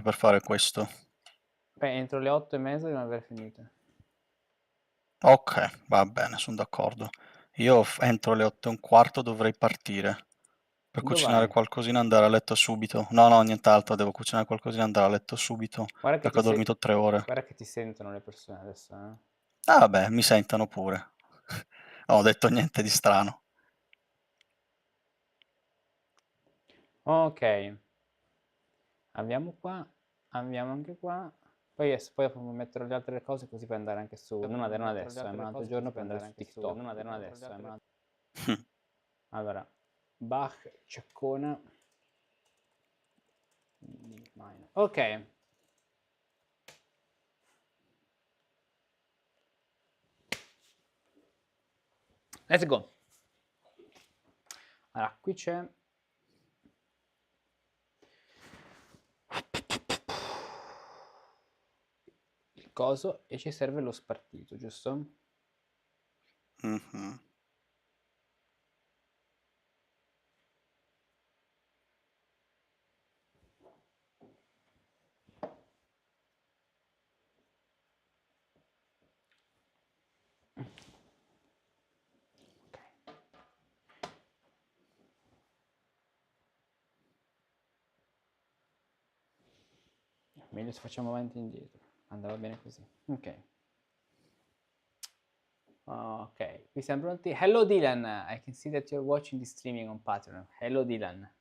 per fare questo? Beh, entro le 8:30 dobbiamo aver finito. Ok, va bene, sono d'accordo. Io entro le 8:15 dovrei partire per Dove cucinare vai? qualcosina e andare a letto subito. No, no, nient'altro, devo cucinare qualcosina e andare a letto subito Guarda che perché ho dormito 3 ore. guarda che ti sentono le persone adesso, eh. Ah, vabbè, mi sentono pure. Non ho detto niente di strano. Ok, andiamo qua, andiamo anche qua. Poi dopo metterò le altre cose così puoi andare anche su. Non adesso, ma un altro giorno puoi andare su TikTok. Non adesso, ma... Allora, Bach, Ciaccona. Ok. Let's go. Allora, qui c'è il coso e ci serve lo spartito, giusto? Mhm. Meglio se facciamo avanti e indietro. Andava bene così. Ok. Ok, qui siamo pronti. Hello Dylan, I can see that you're watching the streaming on Patreon. Hello Dylan.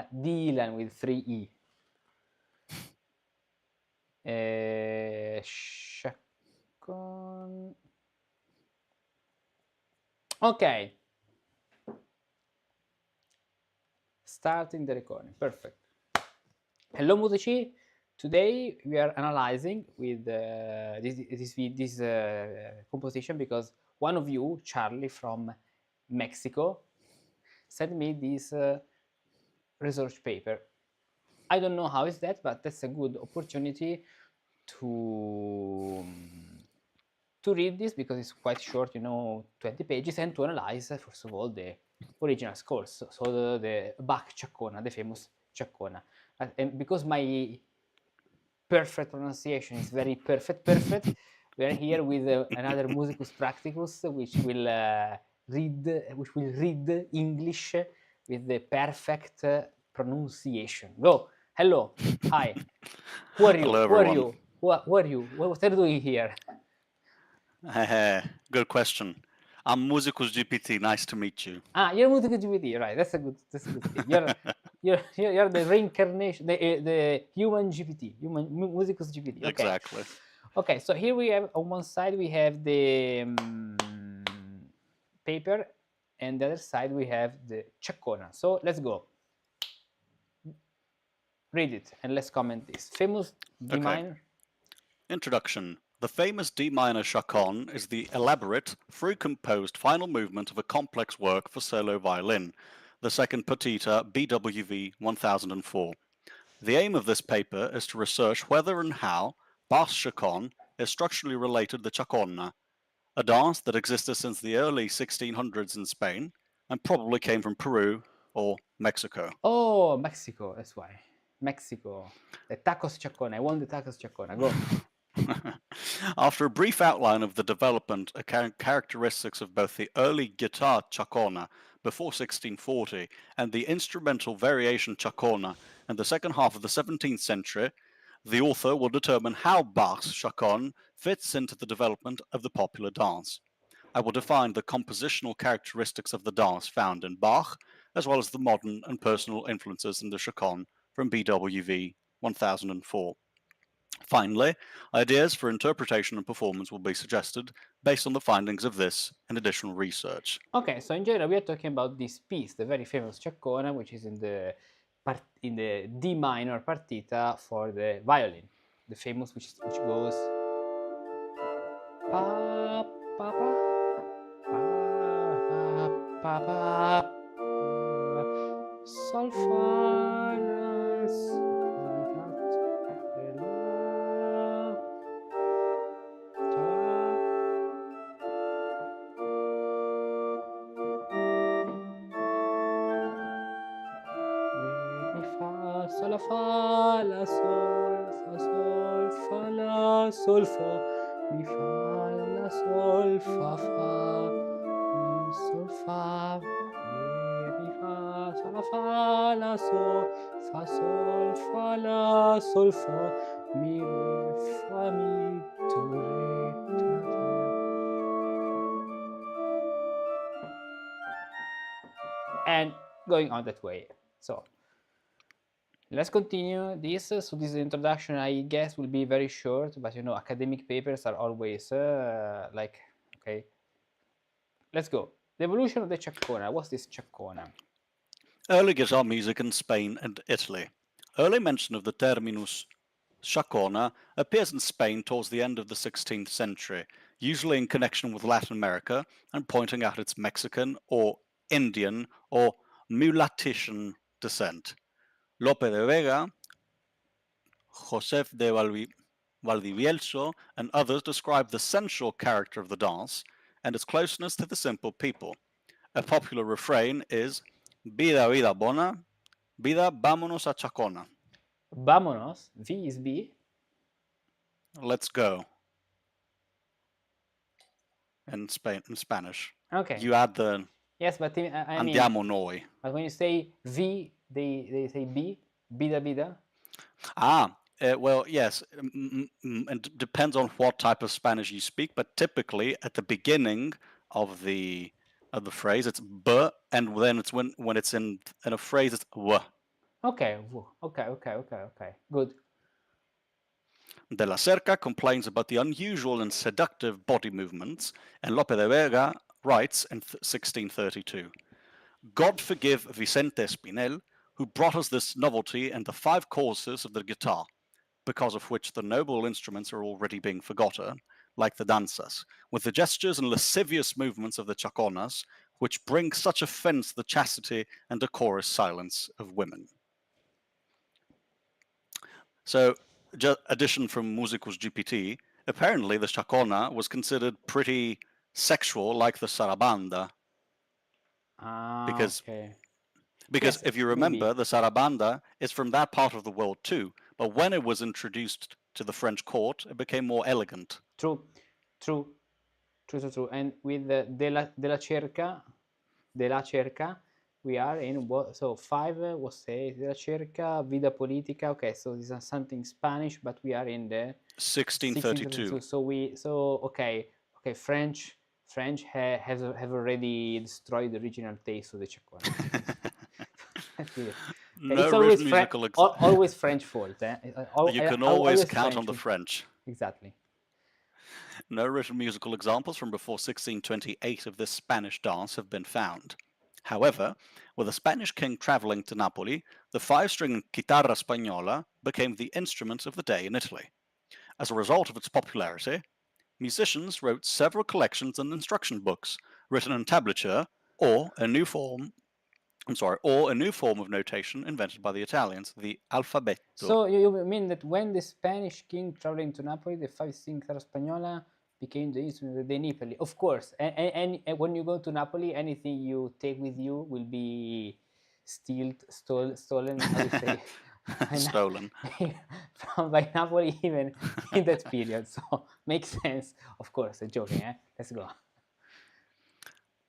Dylan with 3 E. Chaccon... Ok. Starting the recording. Perfect. Hello Musici. Today we are analyzing with this composition because one of you, Charlie from Mexico, sent me this research paper. I don't know how is that, but that's a good opportunity to read this because it's quite short, 20 pages, and to analyze, first of all, the original scores. So the Bach Ciaccona, the famous Ciaccona. And because my perfect pronunciation is very perfect, we are here with another Musicus Practicus, which will read English with the perfect pronunciation. Go. Hello. Hi. Who are you? Hello, Who are everyone. you? Who are you? What are you doing here? Good question. I'm Musicus GPT. Nice to meet you. You're Musicus GPT, right? That's a good thing. You're the reincarnation, the human GPT, human Musicus GPT. Okay. Exactly. Okay, so here we have on one side we have the paper, and the other side we have the Ciaccona. So let's go. Read it and let's comment this. Famous D minor. Introduction. The famous D minor chaconne is the elaborate, free-composed final movement of a complex work for solo violin, the second partita BWV 1004. The aim of this paper is to research whether and how Bach's chaconne is structurally related to the chaconna, a dance that existed since the early 1600s in Spain and probably came from Peru or Mexico. Oh, Mexico, that's why. Mexico. The tacos Ciaccona. I want the tacos Ciaccona. Go. After a brief outline of the development and characteristics of both the early guitar chaconna before 1640 and the instrumental variation chaconna in the second half of the 17th century, the author will determine how Bach's chaconne fits into the development of the popular dance. I will define the compositional characteristics of the dance found in Bach, as well as the modern and personal influences in the chaconne from BWV 1004. Finally, ideas for interpretation and performance will be suggested based on the findings of this and additional research. Okay, so in general we are talking about this piece, the very famous Ciaccona, which is in the D minor partita for the violin, the famous which goes pa pa pa pa pa pa sol fa la sol la, fa, la, sol, fa, la, sol, fa, mi, fa, la, sol, fa, mi, sol, fa, mi, fa, sol, la, fa, la, sol, fa, la, sol, fa, mi, re, fa, mi, do, re, do, and going on that way. So let's continue this. So this introduction, I guess, will be very short, but you know, academic papers are always like, okay. Let's go. The evolution of the Ciaccona. What's this Ciaccona? Early guitar music in Spain and Italy. Early mention of the terminus Ciaccona appears in Spain towards the end of the 16th century, usually in connection with Latin America and pointing out its Mexican or Indian or mulattian descent. Lope de Vega, Josef de Valdivielso, and others describe the sensual character of the dance and its closeness to the simple people. A popular refrain is Vida, vida bona, vida, vámonos a Ciaccona. Vámonos. V is B. Let's go. In Spanish. Okay. You add the yes, but I mean, andiamo noi. But when you say V, they say B, vida, vida. Well, yes, it depends on what type of Spanish you speak, but typically at the beginning of the phrase it's b, and then it's when it's in a phrase it's w. Okay, good. De la Cerca complains about the unusual and seductive body movements, and Lope de Vega writes in 1632, God forgive Vicente Espinel, who brought us this novelty and the 5 causes of the guitar, because of which the noble instruments are already being forgotten, like the danzas, with the gestures and lascivious movements of the chaconas, which bring such offense to the chastity and decorous silence of women. So, addition from Musicus GPT, apparently the chacona was considered pretty sexual, like the sarabanda. Because yes, if you remember, maybe. The sarabanda is from that part of the world too, but when it was introduced to the French court, it became more elegant. True. And with de la cerca, we are in what? So 5 was say de la cerca, vida politica. Okay, so this is something Spanish, but we are in the 1632. Okay, French have already destroyed the original taste of the Ciaccona. No, it's always always French fault. You can always count on the French. Exactly. No written musical examples from before 1628 of this Spanish dance have been found. However, with a Spanish king traveling to Napoli, the 5-string chitarra spagnola became the instrument of the day in Italy. As a result of its popularity, musicians wrote several collections and instruction books written in tablature or a new form of notation invented by the Italians, the alfabeto. So you mean that when the Spanish king traveling to Napoli, the 5-string chitarra spagnola became the instrument of the Napoli? Of course, and when you go to Napoli, anything you take with you will be stolen. How do you say? Stolen from by Napoli, even in that period. So makes sense. Of course, I'm joking. Let's go.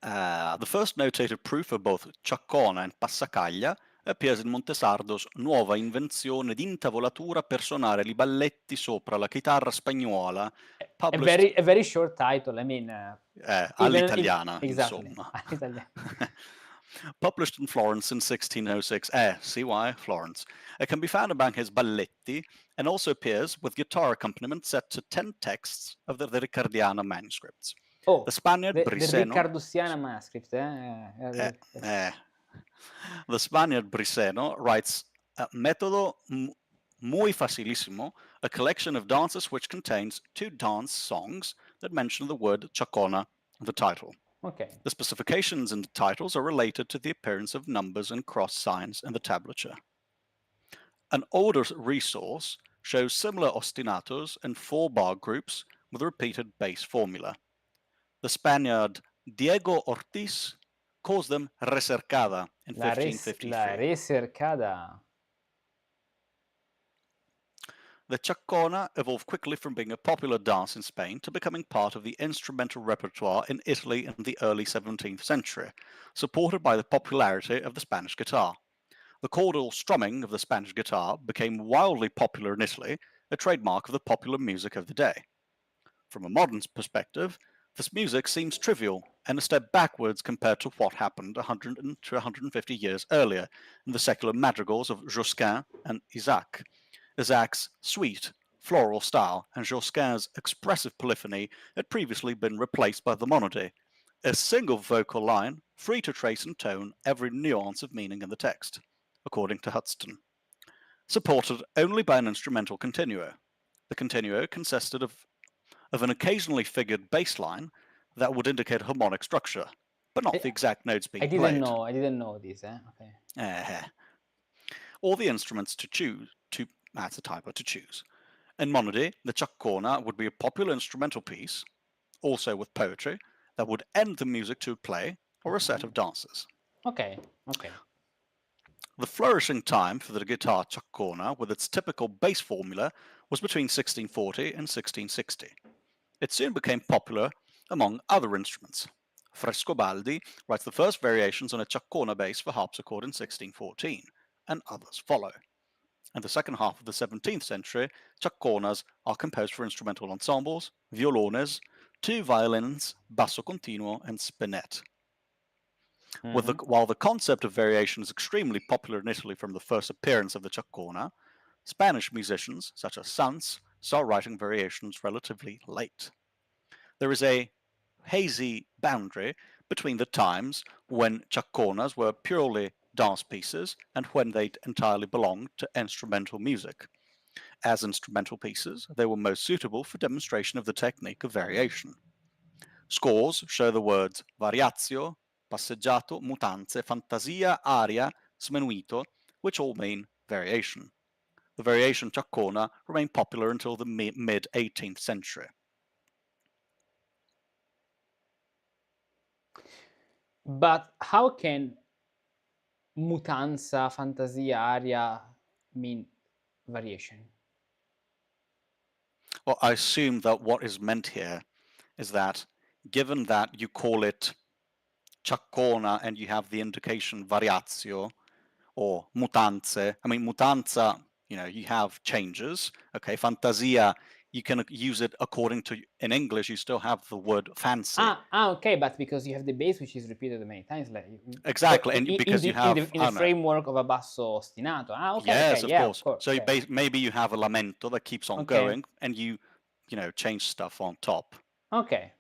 The first notated proof of both Ciaccona and passacaglia appears in Montesardo's Nuova invenzione d'intavolatura per suonare i balletti sopra la chitarra spagnola. A very short title. I mean, all'italiana, exactly. insomma. Published in Florence in 1606. See why? Florence. It can be found among his balletti and also appears with guitar accompaniment set to 10 texts of the Ricardiana manuscripts. Oh, the Spaniard Briseno. The Ricardusiana manuscript. The Spaniard Briseno writes Metodo muy facilissimo, a collection of dances which contains 2 dance songs that mention the word Ciaccona in the title. Okay. The specifications in the titles are related to the appearance of numbers and cross signs in the tablature. An older resource shows similar ostinatos and 4-bar groups with a repeated bass formula. The Spaniard Diego Ortiz calls them recercada in 1553. La recercada. the ciaccona evolved quickly from being a popular dance in Spain to becoming part of the instrumental repertoire in Italy in the early 17th century, supported by the popularity of the Spanish guitar. The chordal strumming of the Spanish guitar became wildly popular in Italy, a trademark of the popular music of the day. From a modern perspective, this music seems trivial and a step backwards compared to what happened 100 to 150 years earlier in the secular madrigals of Josquin and Isaac. Isaac's sweet, floral style and Josquin's expressive polyphony had previously been replaced by the monody, a single vocal line free to trace in tone every nuance of meaning in the text, according to Hudson, supported only by an instrumental continuo. The continuo consisted of an occasionally figured bass line that would indicate harmonic structure, but not the exact notes being played. I didn't know this. Okay. Or the instruments to choose. That's a typo, to choose. In monody, the ciaccona would be a popular instrumental piece, also with poetry, that would end the music to a play or a set of dances. Okay. The flourishing time for the guitar ciaccona with its typical bass formula was between 1640 and 1660. It soon became popular among other instruments. Frescobaldi writes the first variations on a ciaccona bass for harpsichord in 1614, and others follow. In the second half of the 17th century, ciacconas are composed for instrumental ensembles, violones, two violins, basso continuo, and spinet. While the concept of variation is extremely popular in Italy from the first appearance of the ciaccona, Spanish musicians, such as Sanz, start writing variations relatively late. There is a hazy boundary between the times when ciacconas were purely dance pieces and when they entirely belonged to instrumental music. As instrumental pieces, they were most suitable for demonstration of the technique of variation. Scores show the words variatio, passeggiato, mutanze, fantasia, aria, smenuito, which all mean variation. The variation ciaccona remained popular until the mid-18th century. But how can mutanza, fantasia, aria mean variation? Well, I assume that what is meant here is that given that you call it ciaccona and you have the indication variatio or mutanze, I mean, mutanza, you have changes. Okay, fantasia, you can use it according to, in English, you still have the word fancy. Okay, but because you have the bass which is repeated many times, like exactly, and because you have in the framework of a basso ostinato. Okay, yes, okay, of course. So okay. maybe you have a lamento that keeps on going, and you change stuff on top. Okay,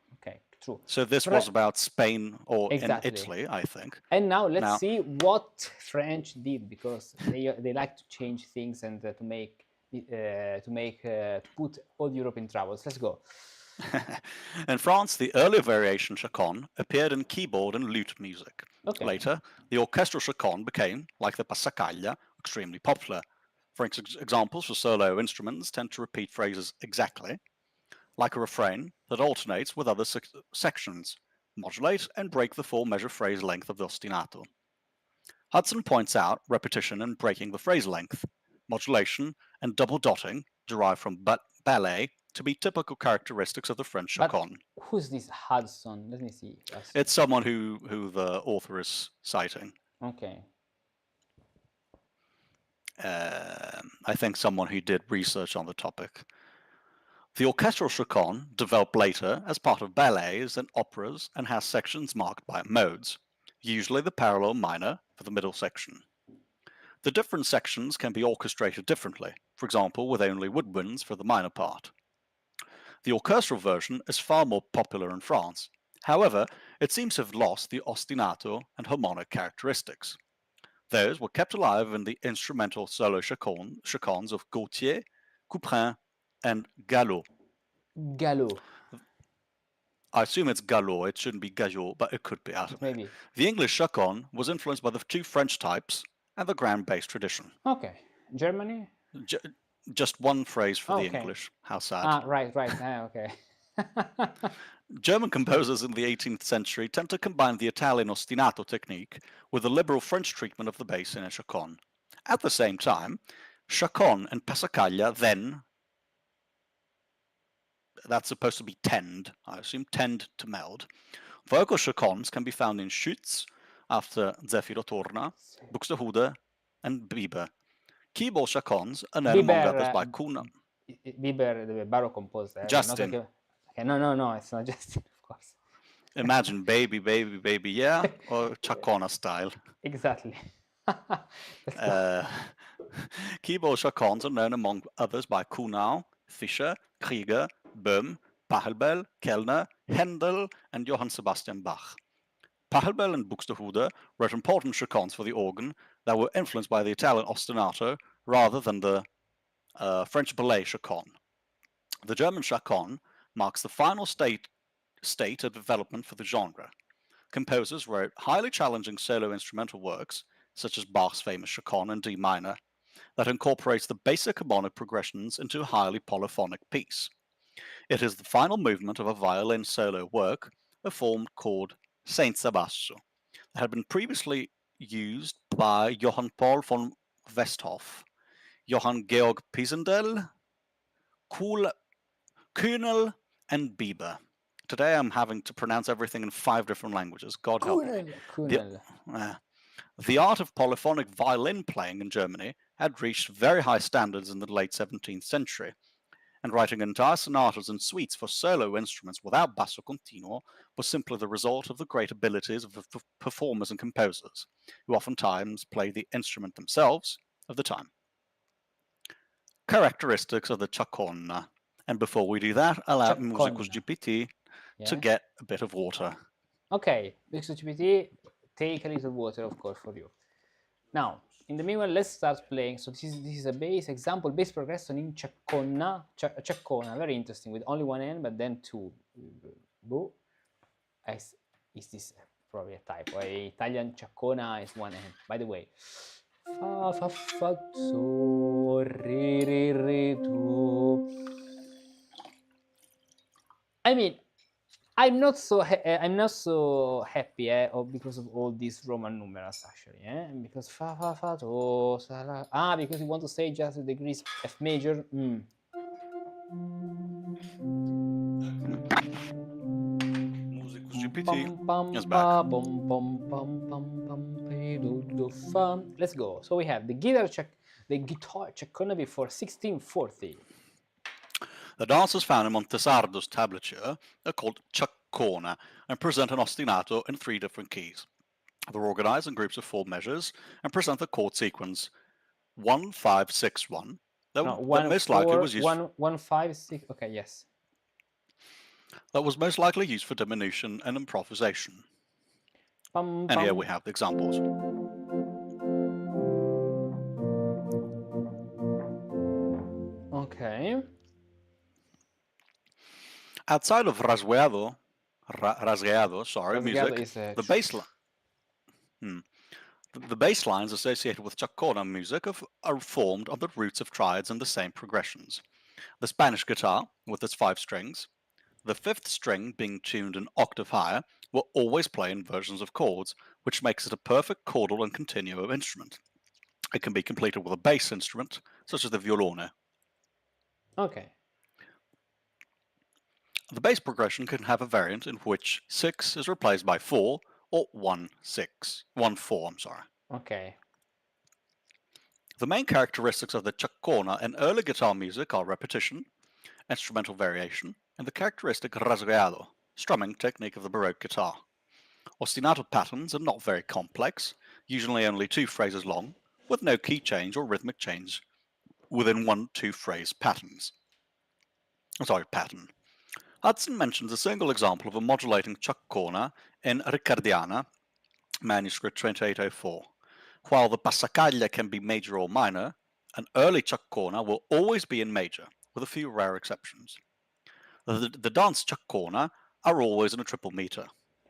true. So this was about Spain or Exactly. in Italy, I think. And now let's see what French did, because they like to change things and to put all Europe in troubles. Let's go. In France, the earlier variation chaconne appeared in keyboard and lute music. Okay. Later, the orchestral chaconne became, like the passacaglia, extremely popular. For examples for solo instruments tend to repeat phrases exactly, like a refrain that alternates with other sections, modulate and break the four-measure phrase length of the ostinato. Hudson points out repetition and breaking the phrase length, modulation and double dotting derived from ballet to be typical characteristics of the French chaconne. But who's this Hudson? Let me see. It's someone who the author is citing. Okay. I think someone who did research on the topic. The orchestral chaconne developed later as part of ballets and operas and has sections marked by modes, usually the parallel minor for the middle section. The different sections can be orchestrated differently, for example with only woodwinds for the minor part. The orchestral version is far more popular in France. However, it seems to have lost the ostinato and harmonic characteristics. Those were kept alive in the instrumental solo chaconnes of Gautier, Couperin, and Gallo. Gallo. I assume it's Gallo, it shouldn't be Gallot, but it could be out of it. Maybe. The English chaconne was influenced by the two French types and the grand bass tradition. Okay. Germany? Just one phrase for the English. How sad. Right. Okay. German composers in the 18th century tend to combine the Italian ostinato technique with the liberal French treatment of the bass in a chaconne. At the same time, chaconne and passacaglia then that's supposed to be tend, I assume, tend to meld. Vocal chaconnes can be found in Schütz, after Zefiro Torna, Buxtehude, and Bieber. Keyboard chaconnes are known among others by Kuna. Bieber, the Baroque composer. We're not Justin. talking. Okay, no, it's not Justin, of course. Imagine baby, baby, baby, yeah, or Ciaccona style. Exactly. Let's go. Keyboard chaconnes are known among others by Kuhnau, Fischer, Krieger, Böhm, Pachelbel, Kellner, Händel, and Johann Sebastian Bach. Pachelbel and Buxtehude wrote important chaconnes for the organ that were influenced by the Italian ostinato rather than the French ballet chaconne. The German chaconne marks the final state of development for the genre. Composers wrote highly challenging solo instrumental works, such as Bach's famous chaconne in D minor, that incorporates the basic harmonic progressions into a highly polyphonic piece. It is the final movement of a violin solo work, a form called senza basso, that had been previously used by Johann Paul von Westhoff, Johann Georg Pisendel, Kühnel, and Bieber. Today I'm having to pronounce everything in 5 different languages. God help me. The art of polyphonic violin playing in Germany had reached very high standards in the late 17th century, and writing entire sonatas and suites for solo instruments without basso continuo was simply the result of the great abilities of performers and composers, who oftentimes played the instrument themselves of the time. Characteristics of the ciaccona. And before we do that, allow Musicus GPT to get a bit of water. Okay, Musicus GPT, take a little water, of course, for you. Now, in the meanwhile, let's start playing. So this is a bass example, bass progression in Ciaccona. Ciaccona, very interesting, with only one hand, but then two. Is this probably a typo? Italian Ciaccona is one hand. By the way, fa fa fa so re re re do. I mean, I'm not so happy because of all these Roman numerals actually, because fa fa fa do sa la, because you want to say just the degrees F major. Musicus GPT is back. Let's go. So we have the guitar Ciaccona before 1640. The dances found in Montesardo's tablature are called ciaccona and present an ostinato in 3 different keys. They're organized in groups of 4 measures and present the chord sequence 1 5 6 1. That most likely was used 1 5 6. Okay, yes. That was most likely used for diminution and improvisation. And here we have the examples. Okay. Outside of rasgueado, music, the bass lines associated with ciaccona music are formed on the roots of triads and the same progressions. The Spanish guitar, with its 5 strings, the 5th string being tuned an octave higher, will always play in versions of chords, which makes it a perfect chordal and continuo instrument. It can be completed with a bass instrument, such as the violone. Okay. The bass progression can have a variant in which 6 is replaced by 4 or 1 4, I'm sorry. Okay. The main characteristics of the ciaccona in early guitar music are repetition, instrumental variation, and the characteristic rasgueado, strumming technique of the Baroque guitar. Ostinato patterns are not very complex, usually only 2 phrases long, with no key change or rhythmic change within 1-2 phrase pattern. Hudson mentions a single example of a modulating ciaccona in Riccardiana, manuscript 2804. While the passacaglia can be major or minor, an early ciaccona will always be in major, with a few rare exceptions. The dance ciaccona are always in a triple meter.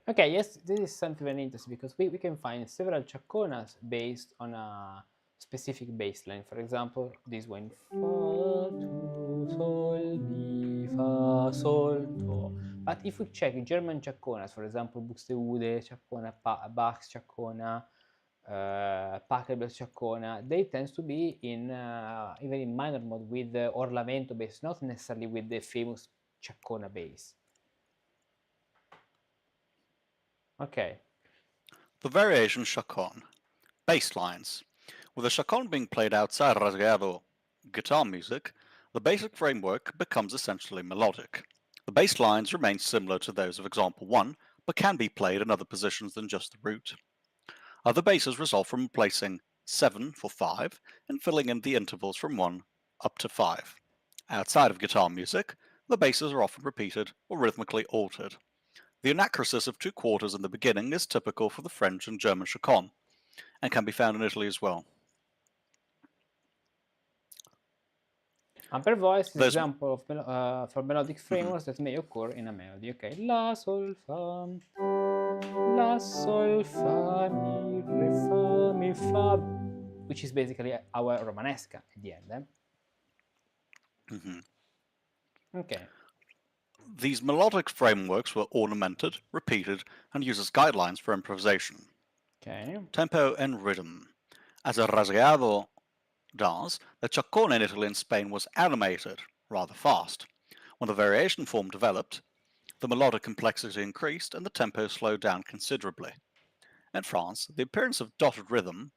Okay, yes, this is something very interesting because we can find several ciacconas based on a specific bass line. For example, this one, fa, tu, sol, mi, fa, sol, do. But if we check German ciacconas, for example, Buxtehude ciaccona, Bach's ciaccona, Pachelbel's ciaccona, they tend to be in even in minor mode with orlamento bass, not necessarily with the famous Ciaccona bass. Okay. The variation chaconne. Bass lines. With the chaconne being played outside rasgado guitar music, the basic framework becomes essentially melodic. The bass lines remain similar to those of example 1, but can be played in other positions than just the root. Other basses result from placing 7 for 5 and filling in the intervals from 1 up to 5. Outside of guitar music, the basses are often repeated or rhythmically altered. The anacrasis of 2 quarters in the beginning is typical for the French and German chaconne, and can be found in Italy as well. Amper voice is an There's example of for melodic frameworks that may occur in a melody. Okay, la sol fa, mi fa, which is basically our Romanesca at the end. Okay. These melodic frameworks were ornamented, repeated, and used as guidelines for improvisation. Okay. Tempo and rhythm. As a rasgado does, the chaconne in Italy and Spain was animated, rather fast. When the variation form developed, the melodic complexity increased and the tempo slowed down considerably. In France, the appearance of dotted rhythm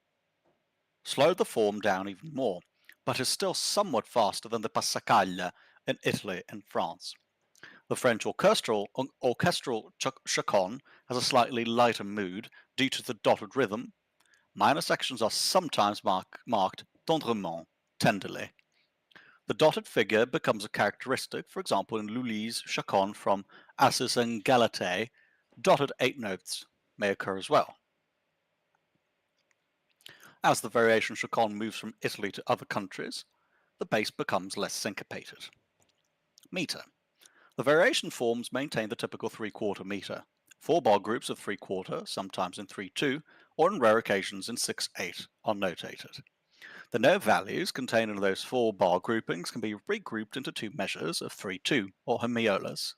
slowed the form down even more, but is still somewhat faster than the passacaglia in Italy and France. The French orchestral chaconne has a slightly lighter mood due to the dotted rhythm. Minor sections are sometimes marked tendrement, tenderly. The dotted figure becomes a characteristic, for example in Lully's chaconne from Assis and Galatée, dotted 8 notes may occur as well. As the variation chaconne moves from Italy to other countries, the bass becomes less syncopated. Meter. The variation forms maintain the typical 3/4 meter. 4-bar groups of 3/4, sometimes in 3/2, or in rare occasions in 6/8, are notated. The note values contained in those 4-bar groupings can be regrouped into 2 measures of 3/2, or hemiolas.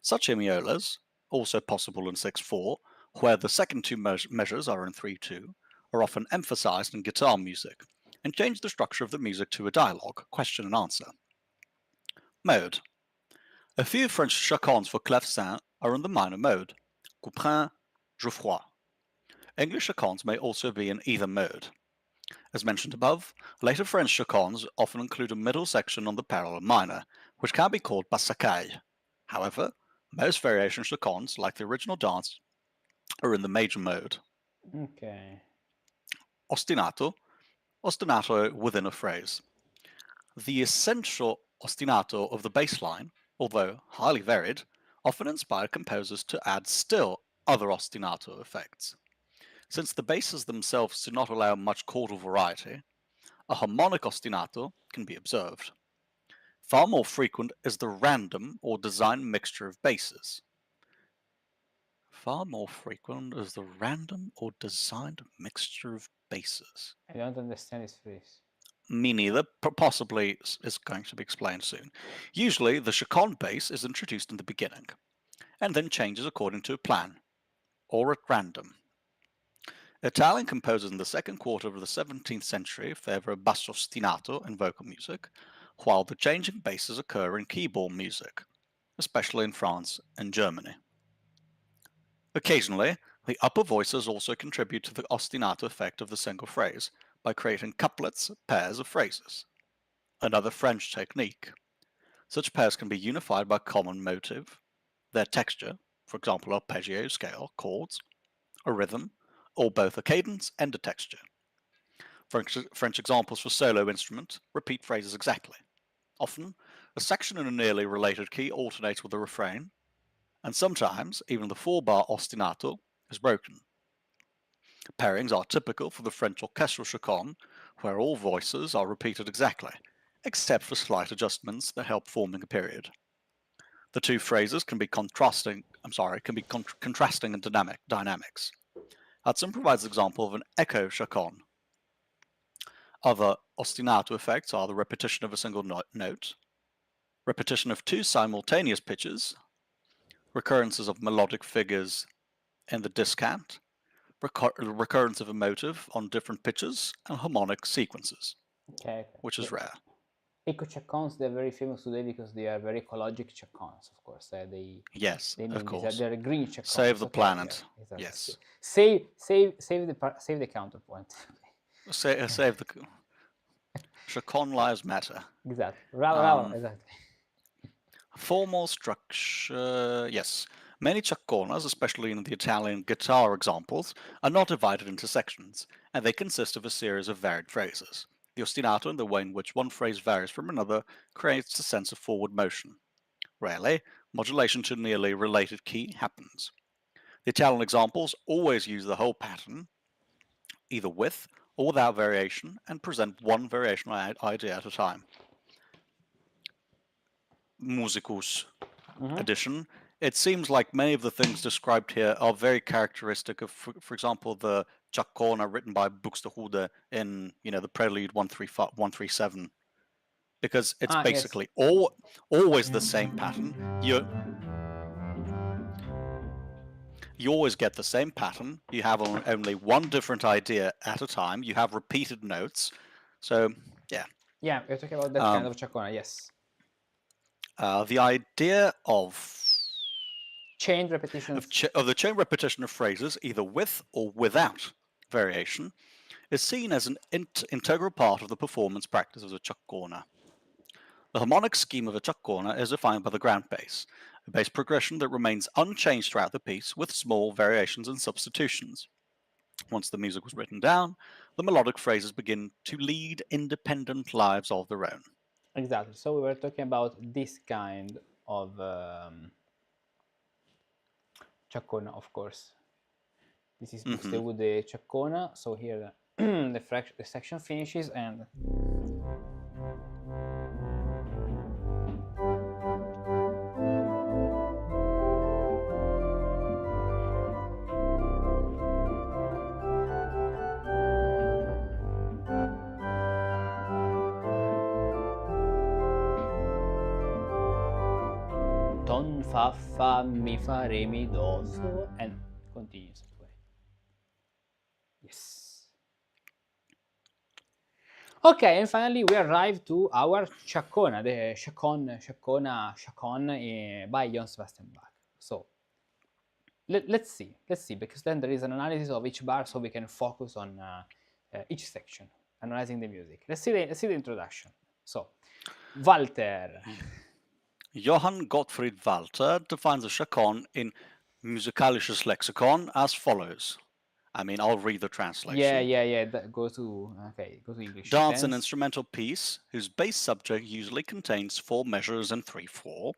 Such hemiolas, also possible in 6/4, where the second 2 measures are in 3/2, are often emphasized in guitar music, and change the structure of the music to a dialogue, question and answer. Mode. A few French chaconnes for clavecin are in the minor mode, couperin, Geoffroy. English chaconnes may also be in either mode. As mentioned above, later French chaconnes often include a middle section on the parallel minor, which can be called passacaille. However, most variation chaconnes, like the original dance, are in the major mode. Okay. Ostinato, ostinato within a phrase. The essential ostinato of the bass line, although highly varied, often inspired composers to add still other ostinato effects. Since the basses themselves do not allow much chordal variety, a harmonic ostinato can be observed. Far more frequent is the random or designed mixture of basses. Far more frequent is the random or designed mixture of basses. I don't understand this phrase. Me neither, possibly is going to be explained soon. Usually, the chaconne bass is introduced in the beginning, and then changes according to a plan, or at random. Italian composers in the second quarter of the 17th century favor basso ostinato in vocal music, while the changing basses occur in keyboard music, especially in France and Germany. Occasionally, the upper voices also contribute to the ostinato effect of the single phrase by creating couplets, pairs of phrases. Another French technique. Such pairs can be unified by common motive, their texture, for example arpeggio scale, chords, a rhythm, or both a cadence and a texture. French examples for solo instrument repeat phrases exactly. Often, a section in a nearly related key alternates with the refrain, and sometimes even the 4-bar ostinato is broken. Pairings are typical for the French orchestral chaconne, where all voices are repeated exactly, except for slight adjustments that help forming a period. The two phrases can be contrasting in dynamics. Hudson provides an example of an echo chaconne. Other ostinato effects are the repetition of a single note, repetition of 2 simultaneous pitches, recurrences of melodic figures in the discant, recurrence of a motive on different pitches, and harmonic sequences, Okay. which is rare. Eco chaconnes, they're very famous today because they are very ecologic chaconnes, of course. Yes, They of mean course. they're green chaconnes. Save the Okay, yeah, planet. exactly. Yes. Save the counterpoint. Save the Chacon lives matter. Exactly. Bravo, Um, exactly. Formal structure, yes. Many chaconas, especially in the Italian guitar examples, are not divided into sections, and they consist of a series of varied phrases. The ostinato and the way in which one phrase varies from another creates a sense of forward motion. Rarely, modulation to nearly related key happens. The Italian examples always use the whole pattern, either with or without variation, and present one variational idea at a time. Musicus edition, it seems like many of the things described here are very characteristic of, for example, the Ciaccona written by Buxtehude in, the Prelude 135, 137, because it's Yes. basically always the same pattern. You always get the same pattern. You have only one different idea at a time. You have repeated notes. So, yeah. Yeah, we're talking about that kind of chaconne, yes. The idea of chain repetitions of the chain repetition of phrases, either with or without variation, is seen as an integral part of the performance practice of the ciaccona. The harmonic scheme of a ciaccona is defined by the ground bass, a bass progression that remains unchanged throughout the piece with small variations and substitutions. Once the music was written down, the melodic phrases begin to lead independent lives of their own. Exactly. So we were talking about this kind of ciaccona, of course. This is Buxtehude Ciaccona. So here the section finishes and ton fa mi fa re mi do so and continues that way. Yes. Okay, and finally we arrive to our Ciaccona, the Ciaccone by Johann Sebastian Bach. So let's see, because then there is an analysis of each bar, so we can focus on each section, analyzing the music. Let's see the introduction. So, Walter. Johann Gottfried Walter defines a chaconne in Musikalisches Lexikon as follows. I mean, I'll read the translation. Yeah. Go to English. Dance an instrumental piece whose bass subject usually contains 4 measures and 3/4,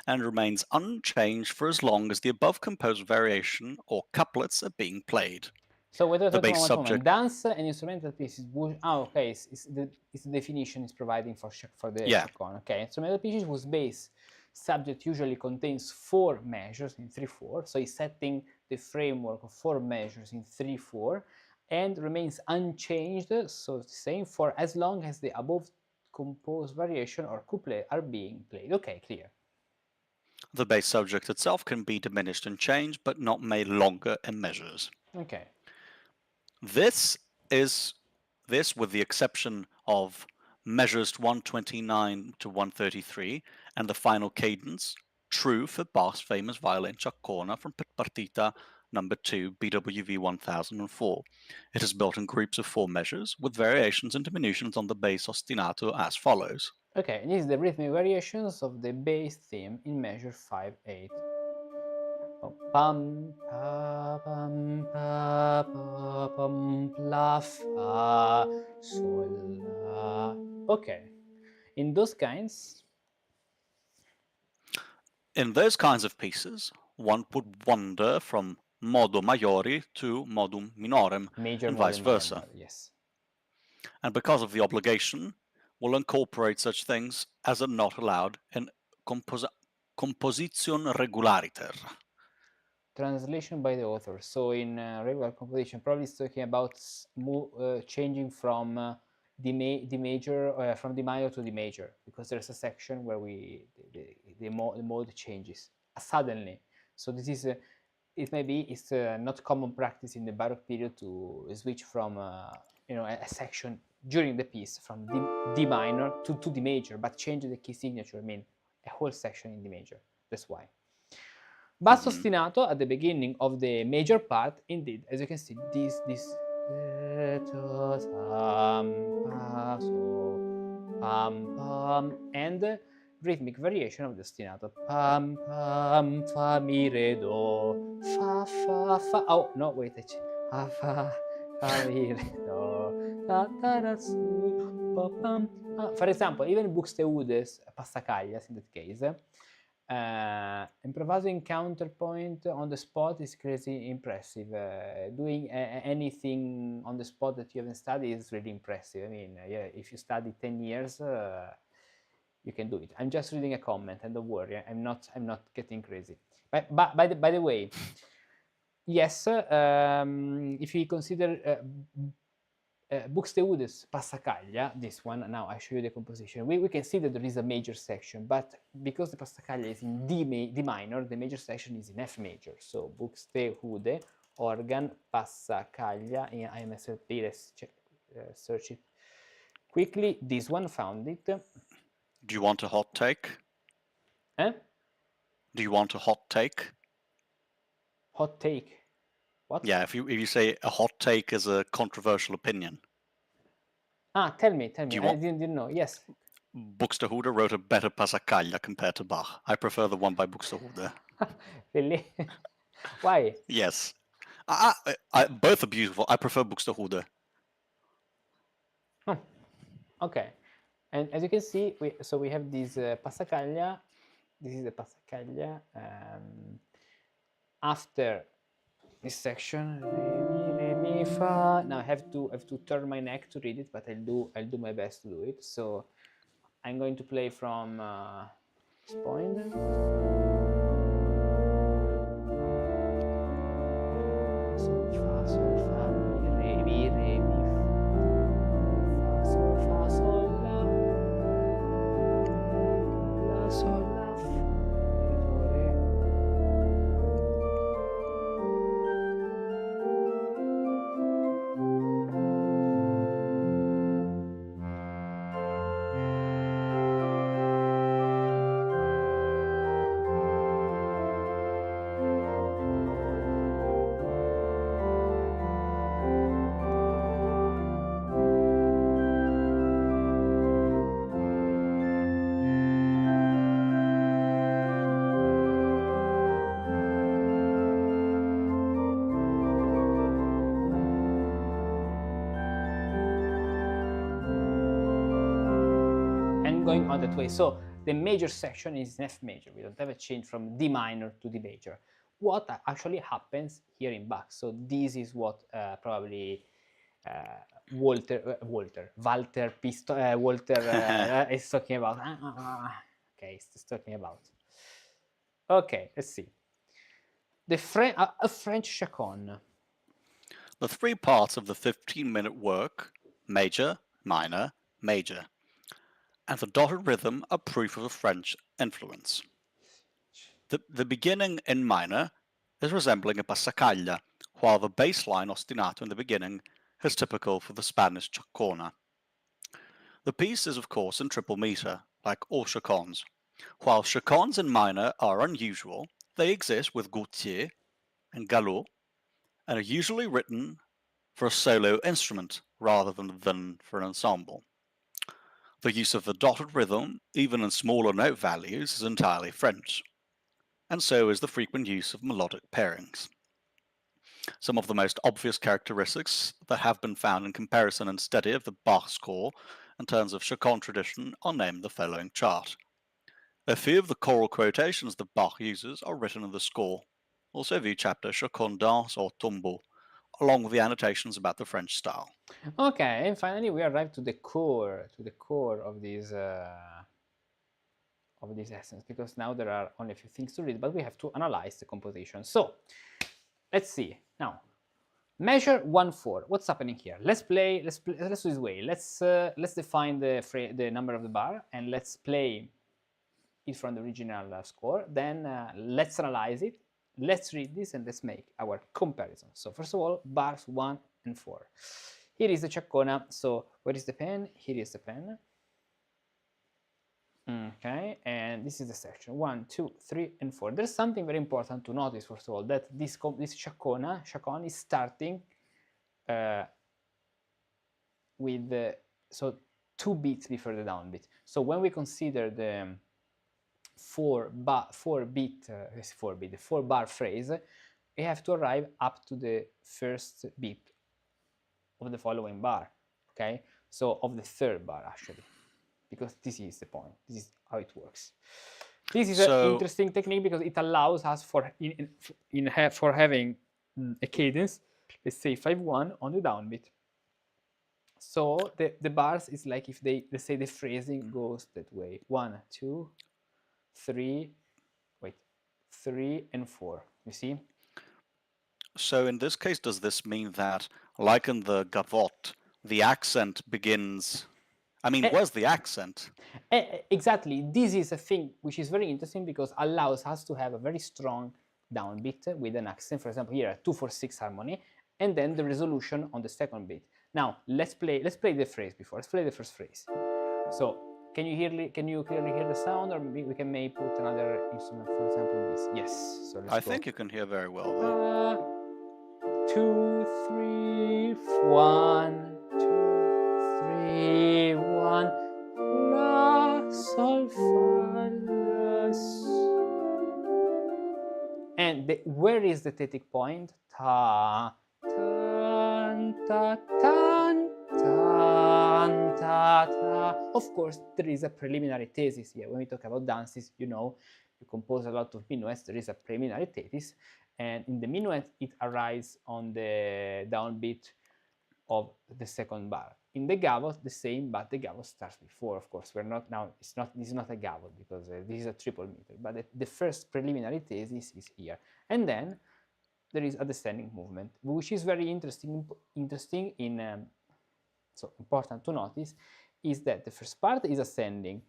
and remains unchanged for as long as the above composed variation or couplets are being played. So wait The a bass subject. Dance and instrumental pieces. Okay. It's the definition is providing for the chaconne. Okay, instrumental pieces whose bass subject usually contains 4 measures in 3/4. So it's setting the framework of 4 measures in 3/4 and remains unchanged. So it's saying for as long as the above composed variation or couplet are being played. Okay, clear. The bass subject itself can be diminished and changed, but not made longer in measures. Okay. This, with the exception of measures 129 to 133 and the final cadence, true for Bach's famous violin Ciaccona from Partita number 2, BWV 1004. It is built in groups of 4 measures, with variations and diminutions on the bass ostinato as follows. Okay, and this is the rhythmic variations of the bass theme in measure 5/8. Pam pa pam pa pa pam la fa sol la. Okay, in those kinds. In those kinds of pieces, one would wander from modo maiore to modum minorem, Major, and vice versa. Yes. And because of the obligation, will incorporate such things as are not allowed in composition regulariter. Translation by the author. So in regular composition, probably it's talking about changing from the major from the minor to the major, because there's a section where the mode changes suddenly. So this is it's not common practice in the Baroque period to switch from a section during the piece from D minor to D major, but change the key signature, I mean a whole section in D major. That's why. Basso ostinato at the beginning of the major part, indeed, as you can see, this and rhythmic variation of the ostinato. Pam pam fa mi re do fa fa fa. Oh no, wait, fa fa fa mi re do ta ta ra su pa pam. For example, even Buxteudes Passacaglias in that case. Improvising counterpoint on the spot is crazy impressive. Doing anything on the spot that you haven't studied is really impressive. I mean, yeah, if you study 10 years, you can do it. I'm just reading a comment, and don't worry, I'm not getting crazy. But by the way, yes, if you consider Buxteudes Passacaglia, this one, now I show you the composition, we can see that there is a major section, but because the Passacaglia is in D minor, the major section is in F major. So Buxtehude, organ, Passacaglia, in IMSLP, let's check, search it quickly. This one, found it. Do you want a hot take? Eh? Do you want a hot take? Hot take? What? Yeah, if you say a hot take is a controversial opinion. Tell me. I didn't know. Yes. Buxtehude wrote a better Passacaglia compared to Bach. I prefer the one by Buxtehude. Really? Why? Yes. Both are beautiful. I prefer Buxtehude. Oh, okay. And as you can see, we have this Passacaglia. This is the Passacaglia. After this section, re mi fa. Now I have to turn my neck to read it, but I'll do my best to do it. So I'm going to play from this point. Sol fa mi re mi fa sol fa sol la sol la re. Going on that way. So the major section is in F major. We don't have a change from D minor to D major. What actually happens here in Bach? So this is what probably Walter is talking about. Okay, he's talking about. Okay, let's see. A French chaconne. The three parts of the 15-minute work, major, minor, major, and the dotted rhythm are proof of a French influence. The beginning in minor is resembling a passacaglia, while the bass line ostinato in the beginning is typical for the Spanish Ciaccona. The piece is of course in triple meter, like all chaconnes. While chaconnes in minor are unusual, they exist with Gautier and Galop, and are usually written for a solo instrument rather than for an ensemble. The use of the dotted rhythm, even in smaller note values, is entirely French, and so is the frequent use of melodic pairings. Some of the most obvious characteristics that have been found in comparison and study of the Bach score in terms of chaconne tradition are named in the following chart. A few of the choral quotations that Bach uses are written in the score. Also view chapter Chaconne Danse or Tombeau, along with the annotations about the French style. Okay, and finally we arrive to the core of this essence, because now there are only a few things to read, but we have to analyze the composition. So let's see now. Measure 1/4. What's happening here? Let's do this way. Let's define the number of the bar, and let's play it from the original score. Then let's analyze it. Let's read this and let's make our comparison. So first of all, bars 1 and 4. Here is the Ciaccona. So where is the pen? Here is the pen. Okay, and this is the section 1, 2, 3, and 4. There's something very important to notice, first of all, that this Ciaccona is starting with so 2 beats before the downbeat. So when we consider the 4 bar phrase, we have to arrive up to the first beat of the following bar. Okay, so of the third bar actually, because this is the point. This is how it works. This is an interesting technique because it allows us for having a cadence, let's say 5-1 on the downbeat. So the bars is like if let's say the phrasing goes that way: 1, 2, 3, 3 and 4. You see? So in this case, does this mean that, like in the gavotte, the accent begins? I mean, where's the accent? Exactly. This is a thing which is very interesting because allows us to have a very strong downbeat with an accent. For example, here a 2-4-6 harmony, and then the resolution on the second beat. Now let's play the phrase before. Let's play the first phrase. So can you clearly hear the sound, or we can maybe put another instrument, for example this? Yes. So let's go. I think you can hear very well though. 2, 3, 1, 2, 3, 1. La, sol, fa, la, and where is the thetic point? Ta, tan, ta, tan, tan, ta, ta. Of course, there is a preliminary thesis here. When we talk about dances, you compose a lot of minuets. There is a preliminary thesis, and in the minuet, it arrives on the downbeat of the second bar. In the gavotte, the same, but the gavotte starts before. Of course, we're not now. This is not a gavotte because this is a triple meter. But the first preliminary thesis is here, and then there is a descending movement, which is very interesting. So important to notice is that the first part is ascending.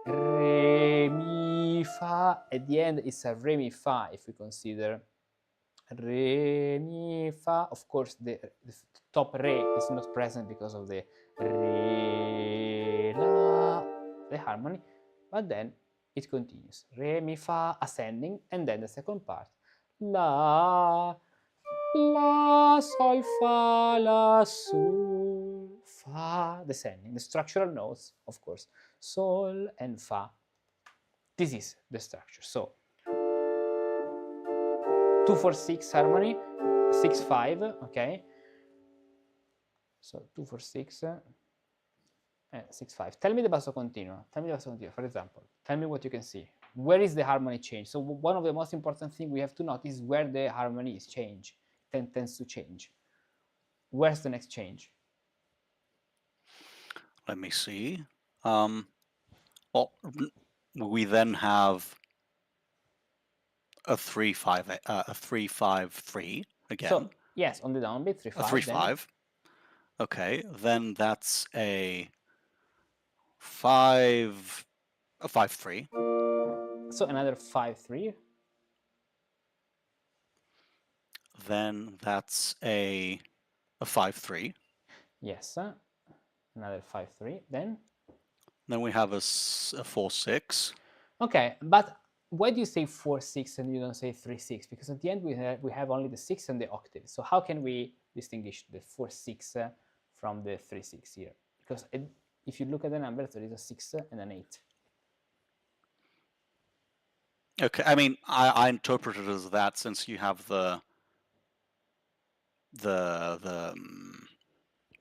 Re mi fa. At the end, it's a re mi fa. If we consider re mi fa, of course the top re is not present because of the re la, the harmony, but then it continues. Re mi fa ascending, and then the second part la sol fa la sol fa descending. The structural notes, of course, sol and fa. This is the structure. So 2-4-6 harmony, 6-5, okay? So 2-4-6 and 6-5. Tell me the basso continuo. For example. Tell me what you can see. Where is the harmony change? So one of the most important things we have to notice is where the harmony is change, tends to change. Where's the next change? Let me see. Well, we then have a 3-5-3 again. So yes, on the downbeat 3-5. A 3-5. Okay, then that's a 5-3. So another 5-3. Then that's a 5-3. Yes, another 5-3. Then we have a 4-6. Okay, but why do you say 4-6 and you don't say 3-6? Because at the end we have only the 6 and the octave. So how can we distinguish the 4-6 from the 3-6 here? Because if you look at the numbers, there is a 6 and an 8. Okay, I mean, I interpret it as that since you have the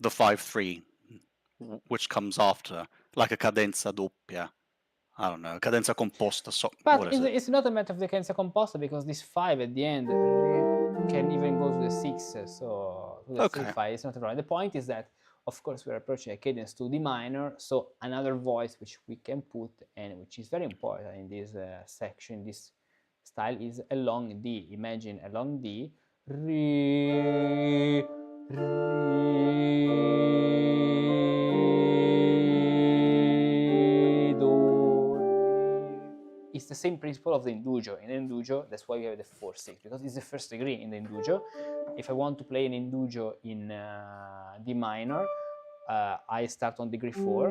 5-3, which comes after, like a cadenza doppia. I don't know, cadenza composta. So, but it's not a matter of the cadenza composta because this 5 at the end can even go to the 6, so to the 3-5. It's not a problem. The point is that, of course, we're approaching a cadence to D minor, so another voice which we can put and which is very important in this section, this style, is a long D. Imagine a long D. Re, it's the same principle of the indugio. In the indugio, that's why we have the 4/6, because it's the first degree in the indugio. If I want to play an indugio in D minor, I start on degree 4,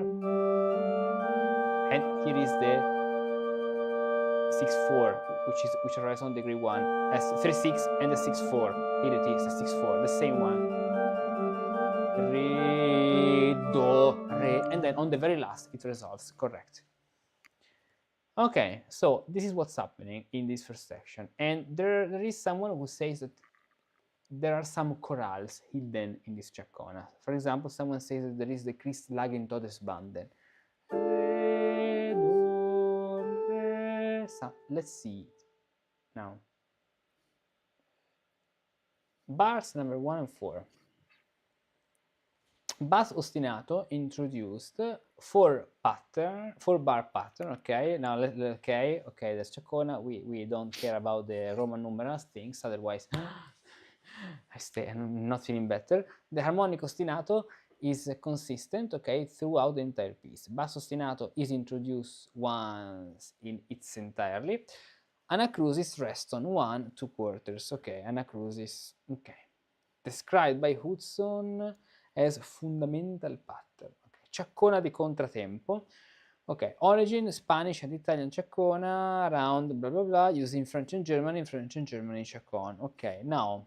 and here is the 6/4, which arrives on degree 1 as 3/6 and the 6/4. Here it is, the 6/4, the same one. Re, do, re, and then on the very last it resolves, correct. Okay, so this is what's happening in this first section, and there is someone who says that there are some chorales hidden in this Ciaccona. For example, someone says that there is the Christ lag in Todesbanden. Re, do, re, sa. Let's see it now. Bars number 1 and 4. Bass ostinato introduced 4-bar pattern. Okay, now okay, that's Ciaccona. We don't care about the Roman numerals things, otherwise I'm not feeling better. The harmonic ostinato is consistent, okay, throughout the entire piece. Bass ostinato is introduced once in its entirely. Anacrusis rests on 1-2 quarters. Okay, anacrusis, okay. Described by Hudson as fundamental pattern. Okay. Ciaccona di contratempo. Okay, origin Spanish and Italian Ciaccona, around blah blah blah, using French and German, Ciaccona. Okay, now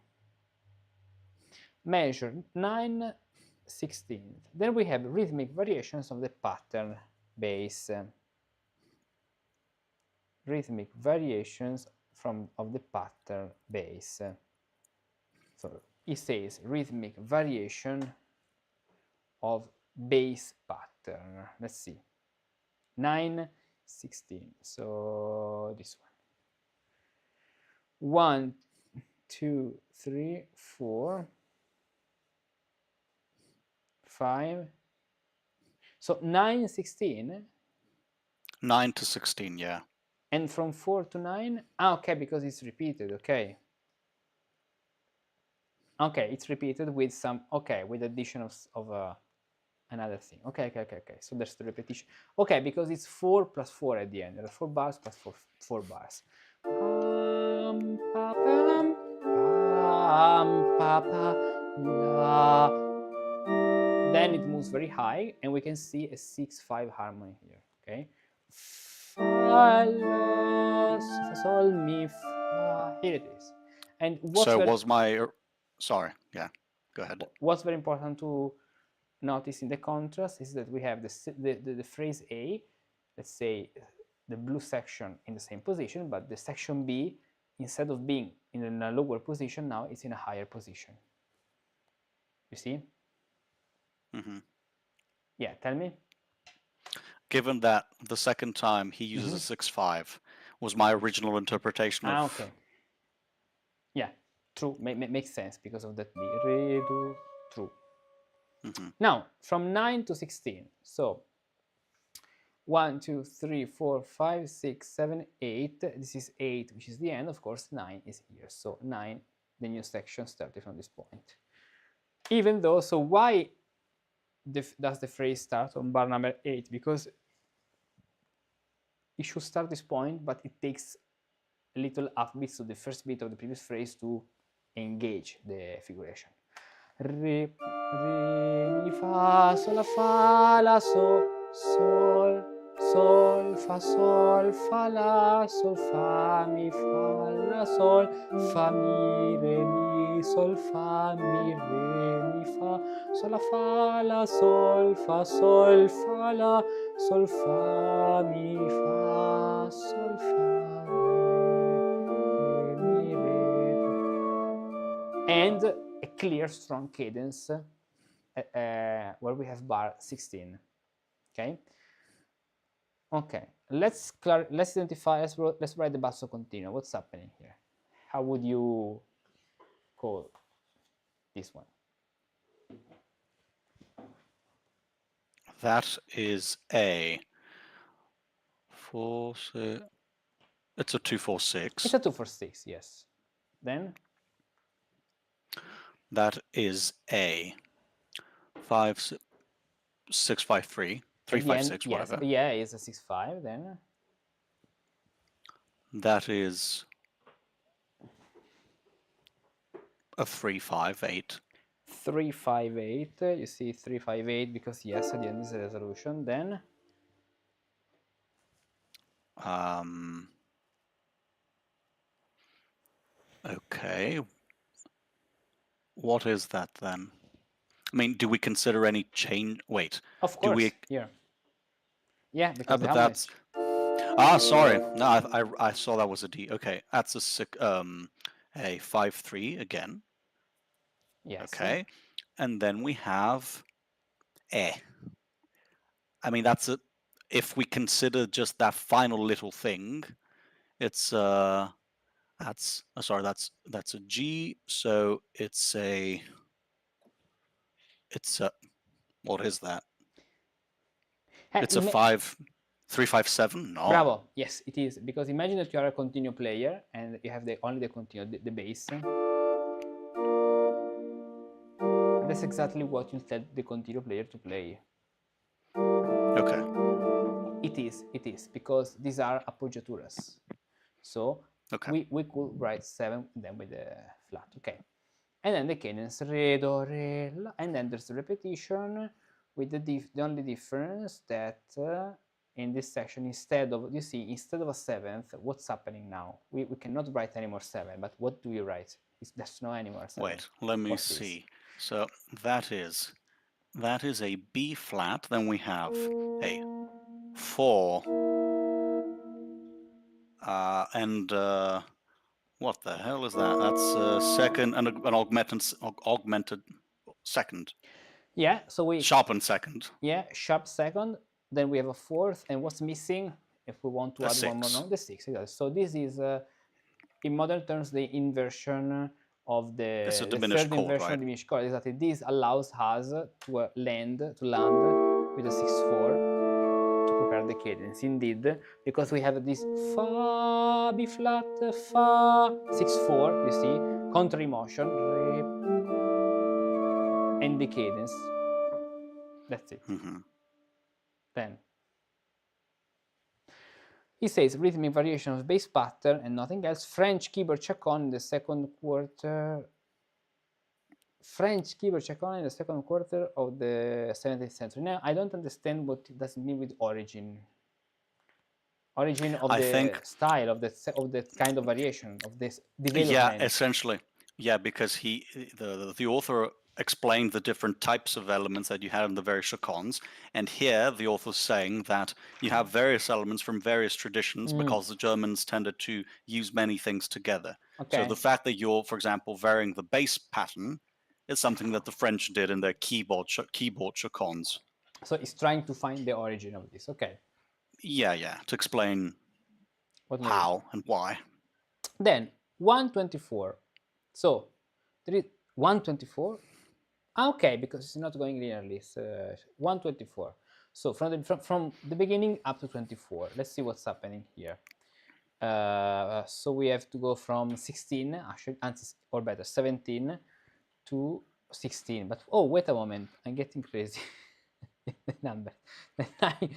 measure 9/16. Then we have rhythmic variations of the pattern base. Rhythmic variations of the pattern base. So it says rhythmic variation of bass pattern. Let's see. 9/16. So this one. 1, 2, 3, 4, 5. So 9/16. 9 to 16, yeah. And from 4 to 9? Ah, okay, because it's repeated, okay. Okay, it's repeated with some, okay, with addition of another thing. Okay. So there's the repetition. Okay, because it's 4 plus 4 at the end. There are 4 bars plus 4 bars. Then it moves very high, and we can see a 6/5 harmony here. Okay. Fa, la, sol, mi, fa. Here it is. And so was my... Sorry, yeah, go ahead. What's very important to notice in the contrast is that we have the phrase A, let's say the blue section in the same position, but the section B, instead of being in a lower position, now it's in a higher position. You see? Mm-hmm. Yeah, tell me. Given that the second time he uses a 6/5 was my original interpretation of... okay. Yeah, true. Makes sense because of that B. Re, do, true. Mm-hmm. Now, from 9 to 16. So 1, 2, 3, 4, 5, 6, 7, 8. This is 8, which is the end. Of course, 9 is here. So 9, the new section started from this point. Even though, so why does the phrase start on bar number 8? Because it should start this point, but it takes a little upbeats to the first beat of the previous phrase to engage the figuration. Re, mi, fa, sol, la, so, sol, sol, fa, la, sol, fa, mi, la, sol, fa, mi, re, mi, sol, fa, mi, re, mi, fa, sol, la, sol, fa, la, sol, fa, mi, fa, sol, fa, re, mi, re. And a clear, strong cadence where we have bar 16. Okay. Okay. Let's identify. Let's write the basso continuo. What's happening here? How would you call this one? That is a 4, 6. It's a 2/4/6. It's a 2/4/6. Yes. Then that is a 5, 6, 5, 3, 3, 5, 6, whatever. Yes. Yeah, it's a 6/5. Then That is a 3-5-8. 3-5-8. You see 3-5-8 because yes, at the end is a resolution. Then Okay. What is that then? I mean, do we consider any change? Wait, of do course we? here. Yeah, because the But that's harmonize. sorry. No, I saw that was a D. Okay, that's a 5-3 again. Yes. Okay, and then we have E. I mean, that's a. If we consider just that final little thing, it's sorry, that's a G. So it's a what is that? It's a 5-3-5-7. No. Bravo. Yes, it is because imagine that you are a continuo player and you have only the continuo, the bass. That's exactly what you tell the continuo player to play. Okay. It is because these are appoggiaturas. So Okay. we could write 7 then with the flat. Okay. And then the cadence re, do, re, la, and then there's the repetition with the only difference that in this section, instead of, you see, instead of a 7th, what's happening now? We cannot write anymore 7, but what do we write? There's no anymore 7. Wait, let me see. So that is a B flat. Then we have a 4 and what the hell is that? That's second and an augmented second. Yeah, so we sharpened second. Yeah, sharp second. Then we have a 4th, and what's missing? If we want to add 6. one more note, the 6. Exactly. So this is, in modern terms, the inversion of the diminished third chord, inversion right? of diminished chord. Exactly. This allows us to land with a 6-4 to prepare the cadence. Indeed, because we have this fa, B flat, fa, 6-4. You see, contrary motion, re, and the cadence. That's it. Then he says rhythmic variation of bass pattern and nothing else. French keyboard Ciaccona in the second quarter. French keyboard Ciaccona in the second quarter of the 17th century. Now I don't understand what it does mean with origin. Origin of the style of the kind of variation of this development. Yeah, essentially. Yeah, because the author explained the different types of elements that you had in the various chaconnes, and here the author's saying that you have various elements from various traditions because the Germans tended to use many things together. Okay. So the fact that you're, for example, varying the bass pattern is something that the French did in their keyboard chaconnes. So it's trying to find the origin of this. Okay. Yeah, to explain how and why. Then 124. So there is 124. Okay, because it's not going linearly. It's 124. So from the beginning up to 24. Let's see what's happening here. So we have to go from 16, actually, or better, 17 to 16. But oh, wait a moment, I'm getting crazy. The number. I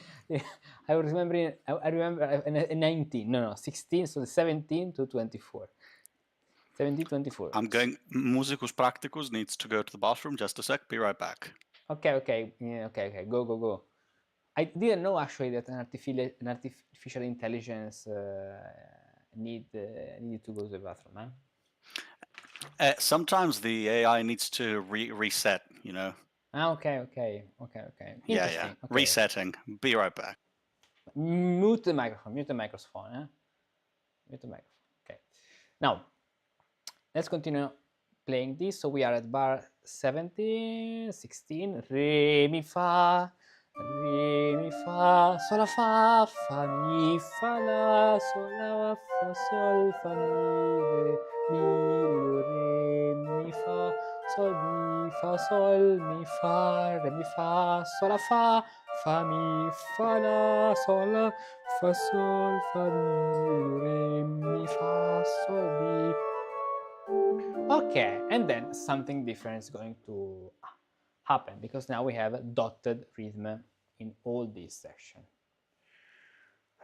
was remembering. I remember 19. No, 16. So 17 to 24. 17, 24. I'm going. Musicus Practicus needs to go to the bathroom. Just a sec. Be right back. Okay. Yeah, okay. Go. I didn't know actually that an artificial intelligence needed to go to the bathroom. Sometimes the AI needs to reset. You know. Okay. Yeah. Okay. Resetting. Be right back. Mute the microphone. Mute the microphone. Okay. Now, let's continue playing this. So we are at bar 17, 16. Re, mi, fa, sol, la, fa, mi, fa, la, sol, la, fa, sol, fa, mi, re, mi, fa, sol, mi, fa, re, mi, fa, sol, la, fa, mi, fa, la, sol, la, fa, sol, fa, mi, re, mi, fa, sol, mi. Okay, and then something different is going to happen because now we have a dotted rhythm in all these sections.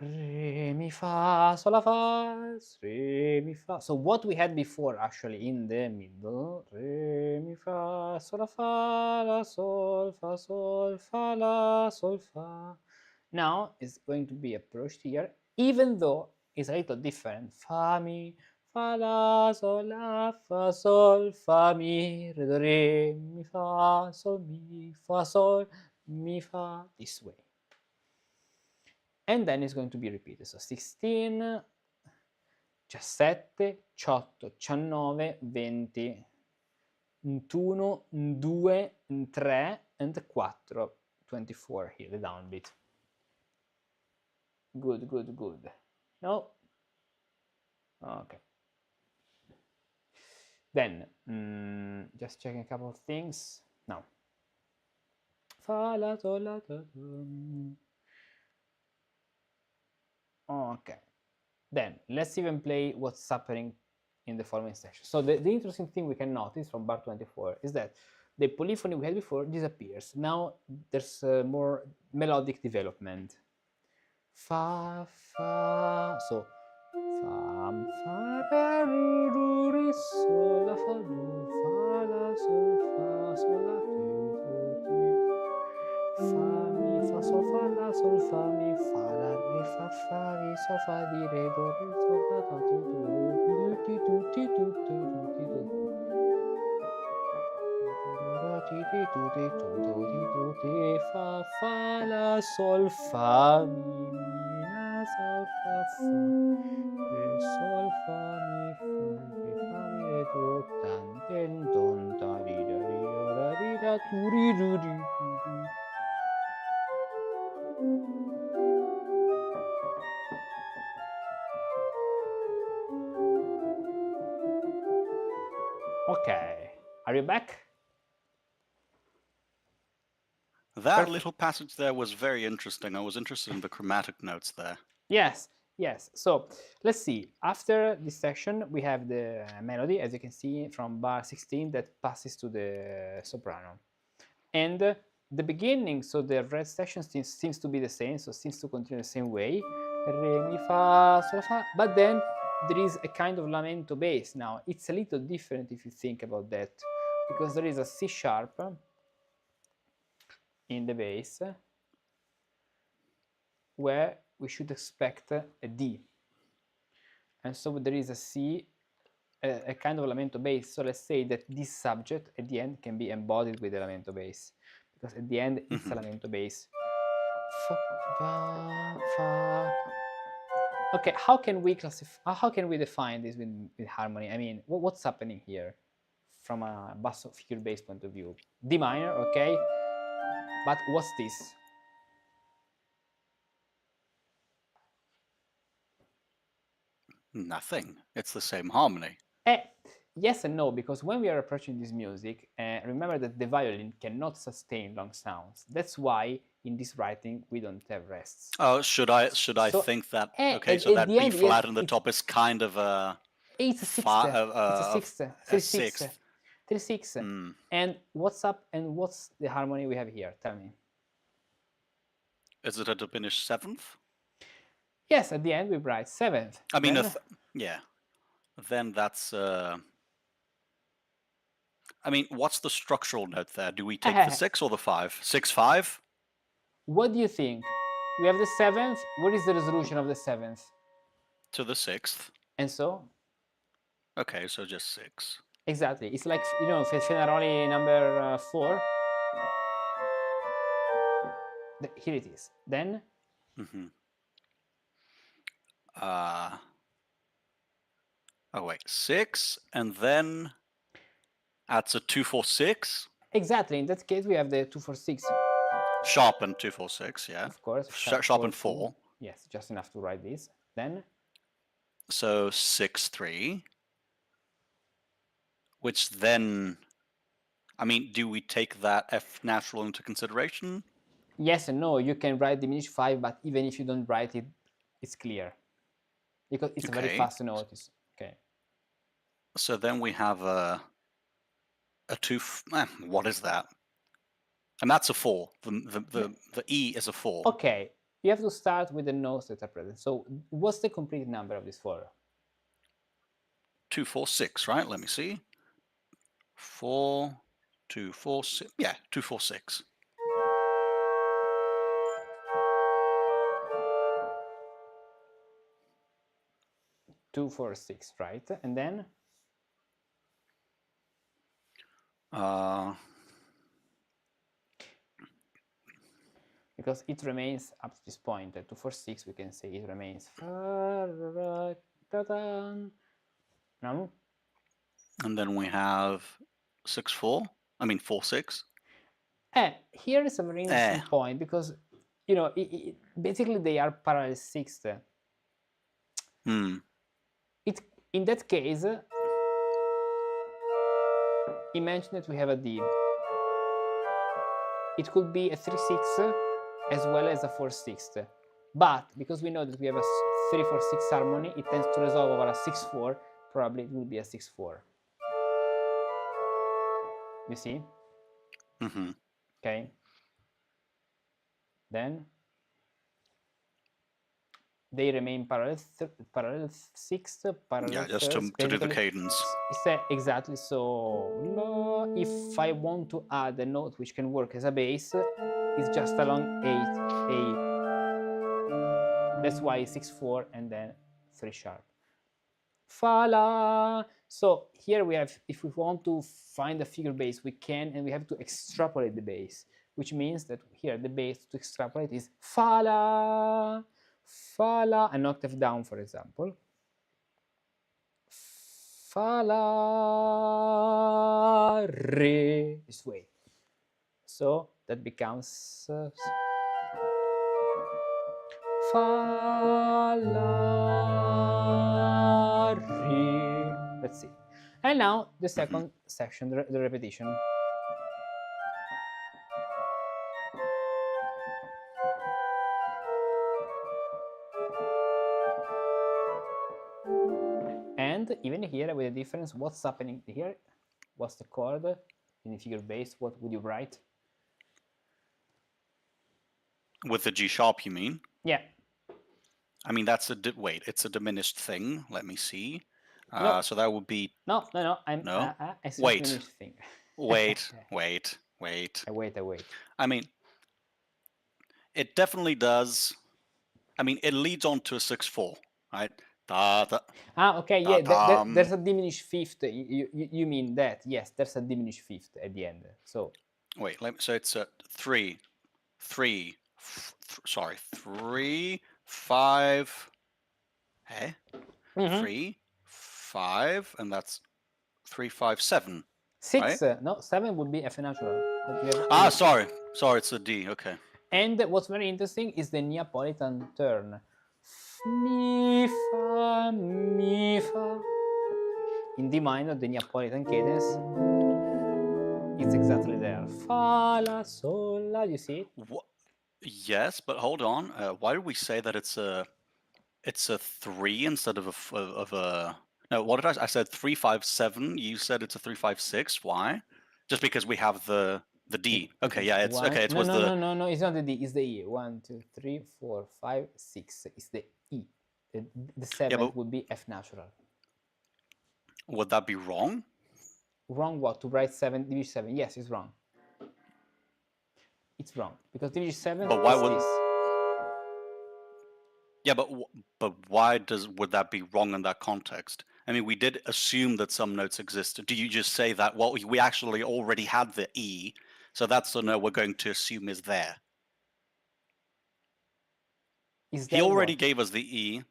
Re, mi, fa, sol, la, fa, re, mi, fa. So what we had before actually in the middle, re, mi, fa, sol, la, fa, la, sol, fa, la, sol, fa. Now it's going to be approached here, even though it's a little different. Fa, mi, fa, la, sol, fa, mi, re, do, re, mi, fa, sol, mi, fa, this way. And then it's going to be repeated. So 16, 17, 18, 19, 20, 21, 2, 3, and 4, 24 here, the downbeat. Good, good, good. No? Okay. Then, just checking a couple of things. Now. Fa, la, do, la, do, do. Okay. Then, let's even play what's happening in the following section. So the interesting thing we can notice from bar 24 is that the polyphony we had before disappears. Now there's more melodic development. Fa, fa, so fam, fa, re, ru, re, sol, la, fa, do, fa, la, sol, fa, sol, la, ti, do, ti. Fa, mi, fa, sol, fa, la, sol, fa, mi, fa, la, re, fa, mi, sol, fa, di, re, do, re, sol, fa, do, ti, do, ti, do, ti, do, ti, do, ti, do, ti. Fa, fa, la, sol, fa, mi, la, sol, fa, re, sol, fa, mi, re, fa, mi, re, do, tan, ten, don, ta, ri, da, ri, da, tu, ri, ru, ri, ru, ru. Okay, are you back? That Perfect. little passage there was very interesting. I was interested in the chromatic notes there. Yes, yes. So let's see. After this section, we have the melody, as you can see from bar 16, that passes to the soprano. And the beginning, so the red section seems to be the same, so seems to continue the same way. Re, mi, fa, sol, fa. But then there is a kind of lamento bass. Now, it's a little different if you think about that, because there is a C sharp in the bass where we should expect a D. And so there is a C, a kind of lamento bass. So let's say that this subject at the end can be embodied with the lamento bass, because at the end it's a lamento bass. Fa, fa, fa. Okay, how can we classify? How can we define this with harmony? I mean, what's happening here from a basso figure bass point of view? D minor, okay, but what's this? Nothing. It's the same harmony. Yes and no, because when we are approaching this music, remember that the violin cannot sustain long sounds. That's why in this writing we don't have rests. Oh, should I think that? Okay, so that B flat in the top is kind of a. It's a sixth. It's a sixth. A sixth. 3/6. And what's up? And what's the harmony we have here? Tell me. Is it a diminished seventh? Yes, at the end we write seventh. I mean, yeah. Then that's. I mean, what's the structural note there? Do we take the 6 or the 5? 6/5? What do you think? We have the 7th. What is the resolution of the 7th? To the 6th. And so? Okay, so just 6. Exactly. It's like, you know, Fenaroli number 4. Here it is. Then? Oh wait, 6, and then that's a 2/4/6. Exactly. In that case, we have the 2/4/6. Sharpened 2/4/6, yeah. Of course. Sharpened 4. Yes, just enough to write this. Then? So 6/3, which then, I mean, do we take that F natural into consideration? Yes and no. You can write diminished 5, but even if you don't write it, it's clear. Because it's very fast to notice. Okay. So then we have a 2. What is that? And that's a 4. The E is a 4. Okay. you have to start with the notes that are present. So what's the complete number of this 4? 2, 4, 6, right? Let me see. 4, 2, 4, 6. Yeah, 2, 4, 6. Two, 4, 6, right? And then because it remains up to this point, 2, 4, 6, we can say it remains. No? And then we have 6, 4. I mean 4, 6. Here is a very interesting point because, you know, basically they are parallel sixth. In that case, imagine that we have a D. It could be a 3/6 as well as a 4/6. But because we know that we have a 3/4/6 harmony, it tends to resolve over a 6/4. Probably it will be a 6/4. You see? Okay. Then they remain parallel sixth, parallel yeah, just thirds, to do the cadence. Exactly. So if I want to add a note which can work as a bass, it's just along 8 A. That's why it's 6/4 and then 3 sharp. Fa la. So here we have, if we want to find a figure bass, we can, and we have to extrapolate the bass, which means that here the bass to extrapolate is fa la, an octave down, for example. Fa la re, this way. So that becomes fa la re. Let's see. And now the second section, the repetition. And even here with the difference, what's happening here? What's the chord in the figure bass? What would you write? With the G sharp, you mean? Yeah. I mean, that's wait, it's a diminished thing. Let me see. No. So that would be... No. I wait. diminished thing. wait. I wait. I mean, it definitely does. I mean, it leads on to a 6/4, right? Okay, yeah, there's a diminished fifth. You mean that? Yes, there's a diminished fifth at the end. So wait, so it's a 3, 5. 3, 5, and that's 3, 5, 7. 6, right? No, 7 would be F natural. Sorry, it's a D. Okay. And what's very interesting is the Neapolitan turn. Mi fa, mi fa. In D minor, the Neapolitan cadence is exactly there. Fa la sol la. You see it? Yes, but hold on. Why do we say that it's a 3 instead of a no? What did I said 3, 5, 7. You said it's a 3, 5, 6. Why? Just because we have the D. Okay, yeah, it's okay. It was the no. It's not the D. It's the E. 1, 2, 3, 4, 5, 6. It's the E. The 7th would be F natural. Would that be wrong? Wrong what? To write 7, diminished 7. Yes, it's wrong. It's wrong because diminished 7 but why is would this. Yeah, but why would that be wrong in that context? I mean, we did assume that some notes existed. Do you just say that, well, we actually already had the E, so that's the note we're going to assume is there? He already gave us the E.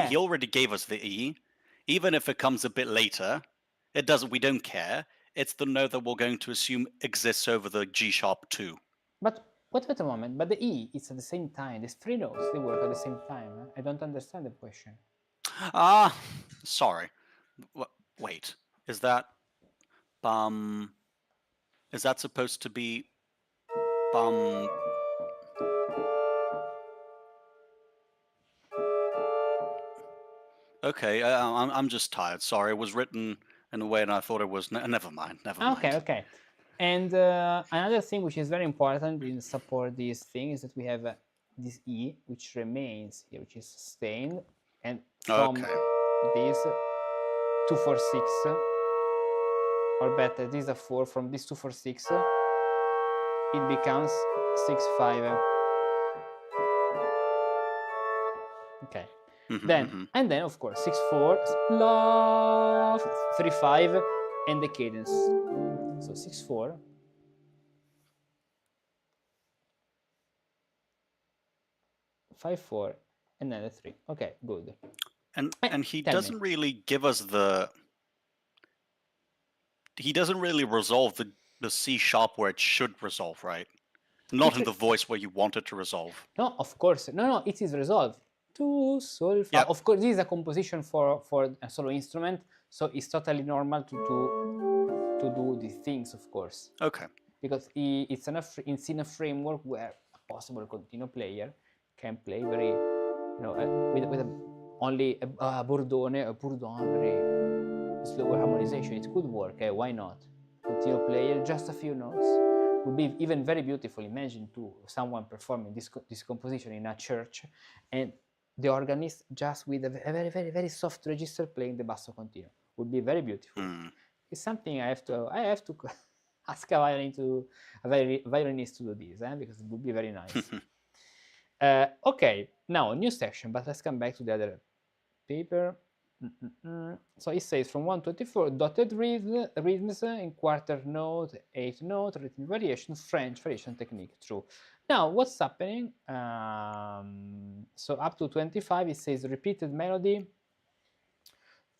He already gave us the E. Even if it comes a bit later, we don't care. It's the note that we're going to assume exists over the G sharp too. But wait a moment, but the E is at the same time. There's 3 notes, they work at the same time. I don't understand the question. Sorry. Wait, is that supposed to be Okay, I'm just tired. Sorry, it was written in a way, and I thought it was. Never mind. Okay. And another thing which is very important in support this thing is that we have this E, which remains here, which is sustained, and from this 2 4 6, or better, this is a 4, from this 2 4 6, it becomes 6 5. Okay. Then and then of course 6 4, la, 3 5, and the cadence. So 6 4. 5 4, and then a 3. Okay, good. And he doesn't really give us the. He doesn't really resolve the C sharp where it should resolve, right? Not in the voice where you want it to resolve. No, of course. No, it is resolved. Do, sol, fa. Yep. Of course, this is a composition for a solo instrument, so it's totally normal to do these things, of course. Okay. Because it's in a framework where a possible continuo player can play very, with only a bourdon, very slower harmonization. It could work. Why not? Continuo player, just a few notes. Would be even very beautiful. Imagine someone performing this composition in a church, and the organist just with a very, very, very soft register playing the basso continuo. Would be very beautiful. It's something I have to ask a violinist to do this, because it would be very nice. Okay, now a new section, but let's come back to the other paper. So it says from 124, dotted rhythms in quarter note, eighth note, rhythm variations, French variation technique. True. Now, what's happening? So up to 25, it says repeated melody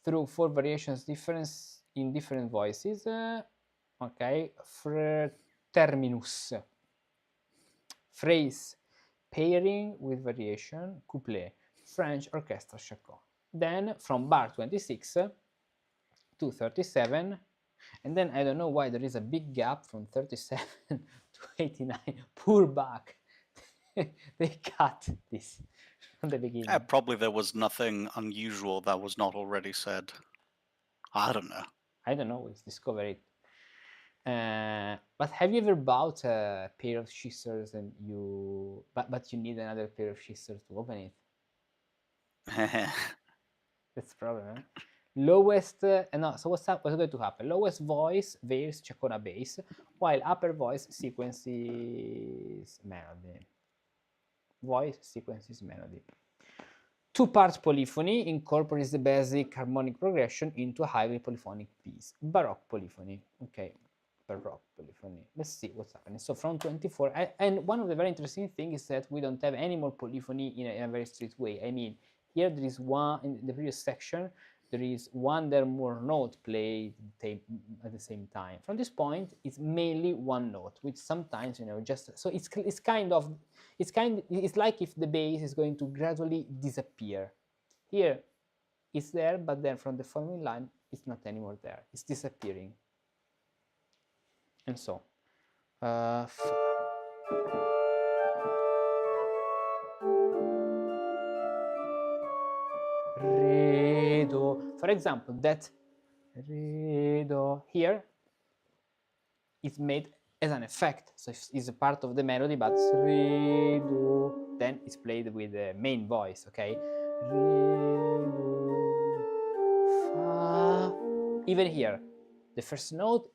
through 4 variations difference in different voices. Okay, terminus, phrase, pairing with variation, couplet, French orchestra Ciaccona. Then from bar 26 to 37, and then I don't know why there is a big gap from 37 to 89. Poor Bach. They cut this from the beginning. Probably there was nothing unusual that was not already said. I don't know. We'll discover it. But have you ever bought a pair of scissors and but you need another pair of scissors to open it? That's the problem. Lowest, no, so what's going to happen? Lowest voice veils Ciaccona bass, while upper voice sequences melody. Voice sequences melody. 2-part polyphony incorporates the basic harmonic progression into a highly polyphonic piece. Baroque polyphony. Okay, Baroque polyphony. Let's see what's happening. So from 24, and one of the very interesting things is that we don't have any more polyphony in a very strict way. I mean, here there is one, in the previous section, there is one there more note played at the same time. From this point, it's mainly one note, which sometimes, just, so it's like if the bass is going to gradually disappear. Here, it's there, but then from the following line, it's not anymore there. It's disappearing. And so, re, do. For example, that re, do here is made as an effect, so it's a part of the melody, but re, do, then it's played with the main voice, okay? Re, do, fa. Even here, the first note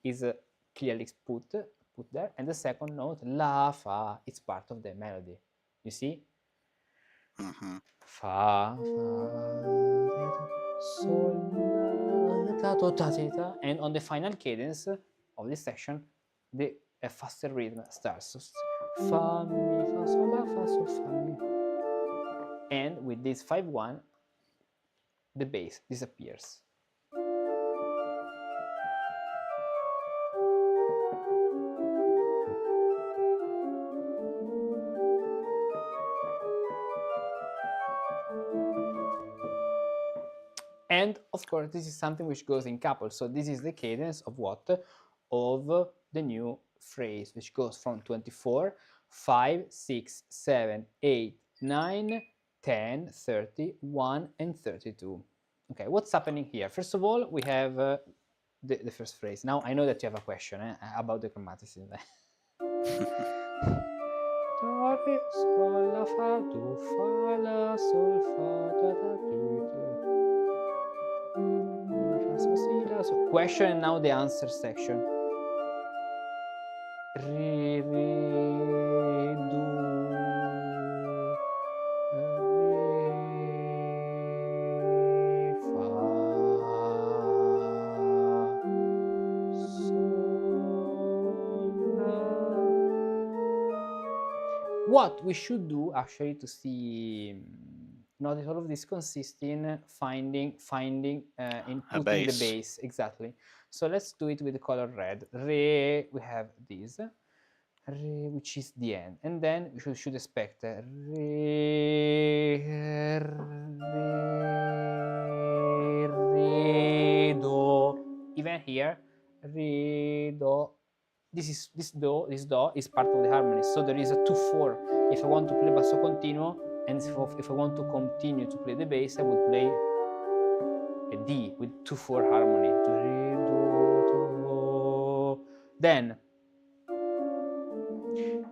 is clearly put there, and the second note, la, fa, it's part of the melody. You see? Fa, sol, la, do, ta, ta, and on the final cadence of this section, a faster rhythm starts. So, fa, mi, fa, sol, la, fa, sol, fa, mi. And with this 5-1, the bass disappears. And of course, this is something which goes in couples. So this is the cadence of what? Of the new phrase, which goes from 24, 5, 6, 7, 8, 9, 10, 30, 1, and 32. Okay, what's happening here? First of all, we have the first phrase. Now, I know that you have a question about the chromaticism. re, sol, la, fa, do, fa, la, sol, fa, da, da, do, do. Fa, sol, si, la, sol. Question and now the answer section. Re, re, do, re, fa, sol, la. What we should do actually to see notice all of this consists in finding in A putting the bass. bass exactly. So let's do it with the color red. Re, we have this re, which is the end, and then we should expect re, re, do. Even here, re, do. This do is part of the harmony, so there is a 2/4. If I want to play basso continuo, and if I want to continue to play the bass, I would play a D with 2/4 harmony. Re, do. Then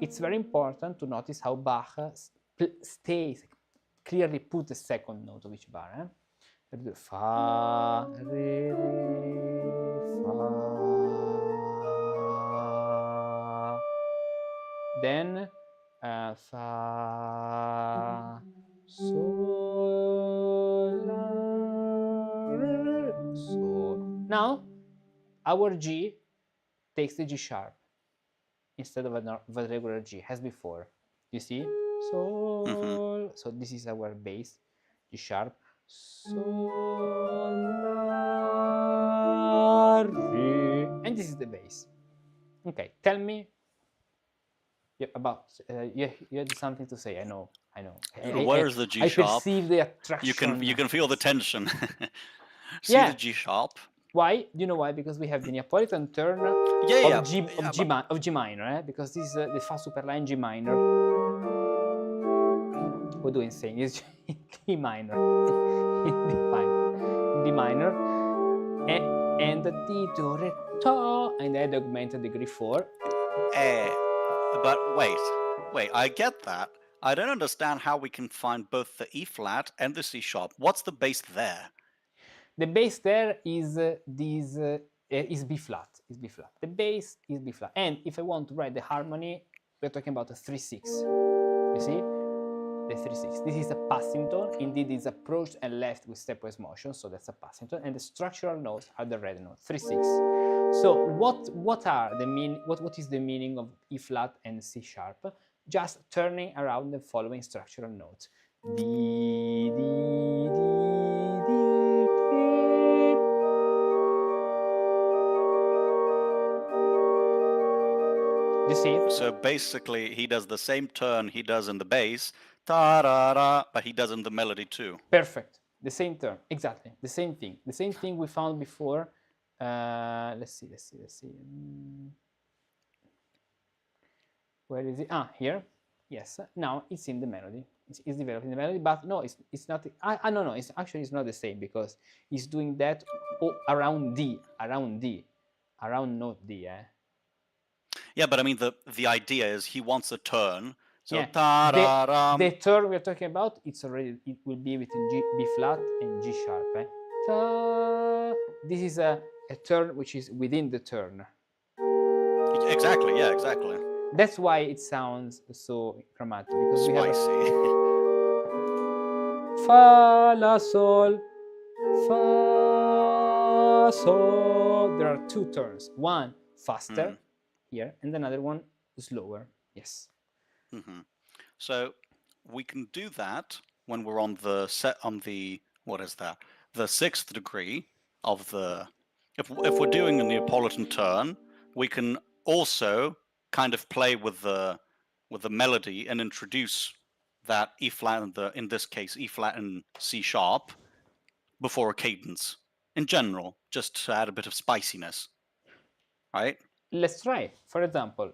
it's very important to notice how Bach stays clearly put the second note of each bar. Fa, re, fa. Then fa, sol, la, re, sol. Now our G takes the G sharp instead of a regular G, as before. You see? Sol. So this is our bass, G sharp. Sol, la, re. And this is the bass. Okay, tell me about you had something to say. I know. Where's the G I sharp? perceive the attraction. You can feel the tension. See Yeah. the G sharp? Why? Do you know why? Because we have the Neapolitan turn of G minor, because this is the Fa super in G minor. What do I say? It's D minor. In D minor. And the D, do, re, to, and then the augmented degree 4. But wait, I get that. I don't understand how we can find both the E flat and the C sharp. What's the bass there? The bass there is this is B flat. Is B flat. The bass is B flat. And if I want to write the harmony, we're talking about a 3/6. You see, the 3/6. This is a passing tone. Indeed, it's approached and left with stepwise motion, so that's a passing tone. And the structural notes are the red notes, 3/6. So what are the what is the meaning of E flat and C sharp? Just turning around the following structural notes. D, D, D, D. You see? So basically, he does the same turn he does in the bass, ta-da-da, but he does in the melody too. Perfect. The same turn, exactly. The same thing. The same thing we found before. Let's see. Where is it? Ah, here. Yes. Now it's in the melody. It's developing the melody, but no, it's not. No. It's actually not the same, because he's doing that around D, around note D. Yeah, but I mean the idea is he wants a turn. So Yeah. ta-da-da. The turn we're talking about, it will be between B flat and G sharp. Ta. This is a turn which is within the turn. Exactly. Yeah. Exactly. That's why it sounds so chromatic, because we have Fa, La, Sol, Fa, Sol. There are two turns. One faster here, and another one slower. Yes. So we can do that when we're on the what is that? The 6th degree of the. If we're doing a Neapolitan turn, we can also kind of play with the melody and introduce that E flat and in this case E flat and C sharp before a cadence in general, just to add a bit of spiciness, right? Let's try. For example,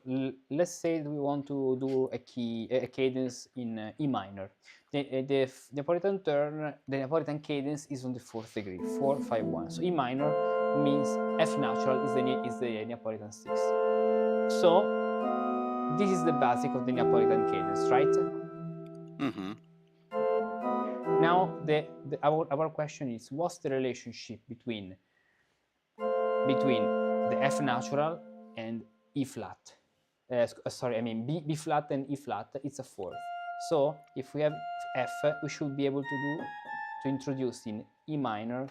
let's say we want to do a cadence in E minor. The Neapolitan turn, the Neapolitan cadence is on the 4th degree, 4, 5, 1. So E minor means F natural is the Neapolitan 6. So this is the basic of the Neapolitan cadence, right? Mm-hmm. Now our question is, what's the relationship between the F natural and E flat? Sorry, I mean B flat and E flat. It's a fourth. So if we have F, we should be able to introduce in E minor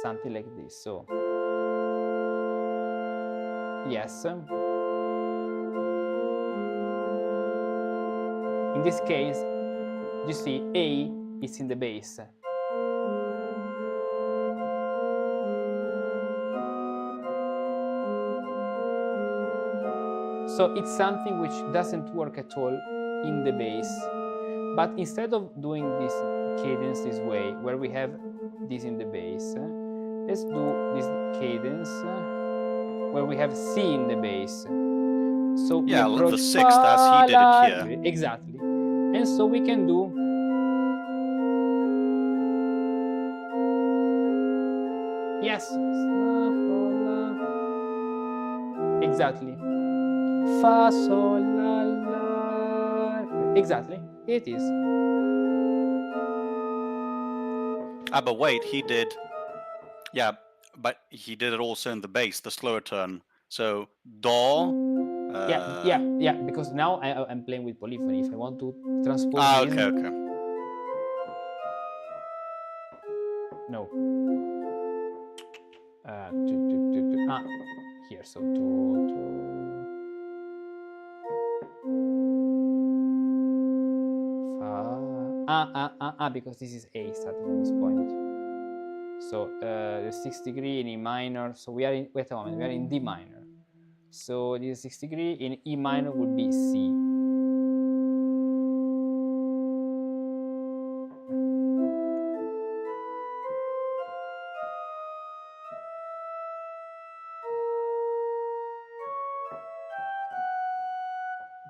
something like this. So yes. In this case, you see A is in the bass. So it's something which doesn't work at all in the bass. But instead of doing this cadence this way, where we have this in the bass, let's do this cadence where we have C in the bass. So yeah, the sixth as he did it here. Exactly. And so we can do yes, exactly. Fa, sol, la, la. Exactly, it is. But wait, he did. Yeah, but he did it also in the bass, the slower turn. So do. Yeah. Because now I'm playing with polyphony. If I want to transpose this. Okay. No. Here. So because this is A starting from this point. So the 6th degree in E minor. So we are in. Wait a moment. We are in D minor. So this 6th degree in E minor would be C.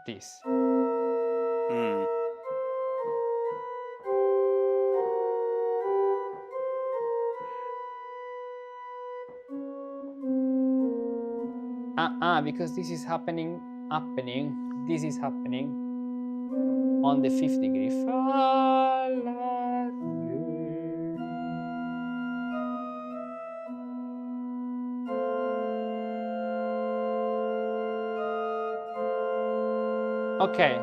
This. Because this is happening. This is happening on the 5th degree. Fa, la, re. Okay.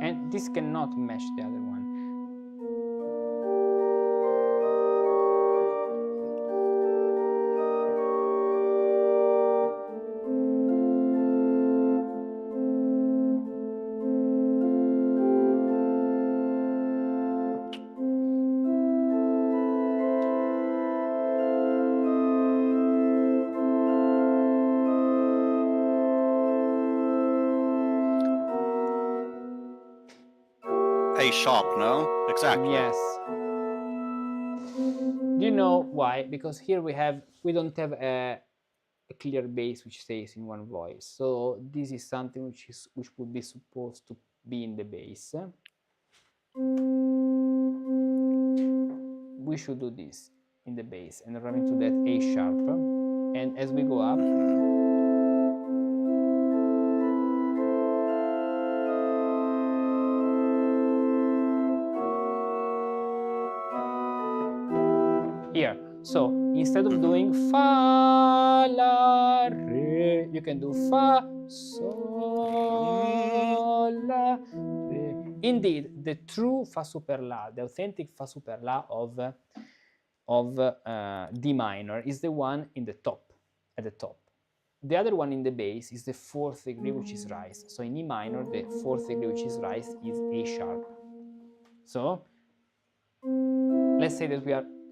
And this cannot match the other one. A sharp, no? Exactly. Yes. Do you know why? Because here we don't have a clear bass which stays in one voice. So this is something which would be supposed to be in the bass. We should do this in the bass and run into that A sharp. And as we go up, here. So instead of doing fa, la, re, you can do fa, sol, la, re. Indeed, the true fa super la, the authentic fa super la of D minor is the one in the top, at the top. The other one in the bass is the 4th degree, which is rise. So in E minor, the 4th degree, which is rise, is A sharp. So let's say that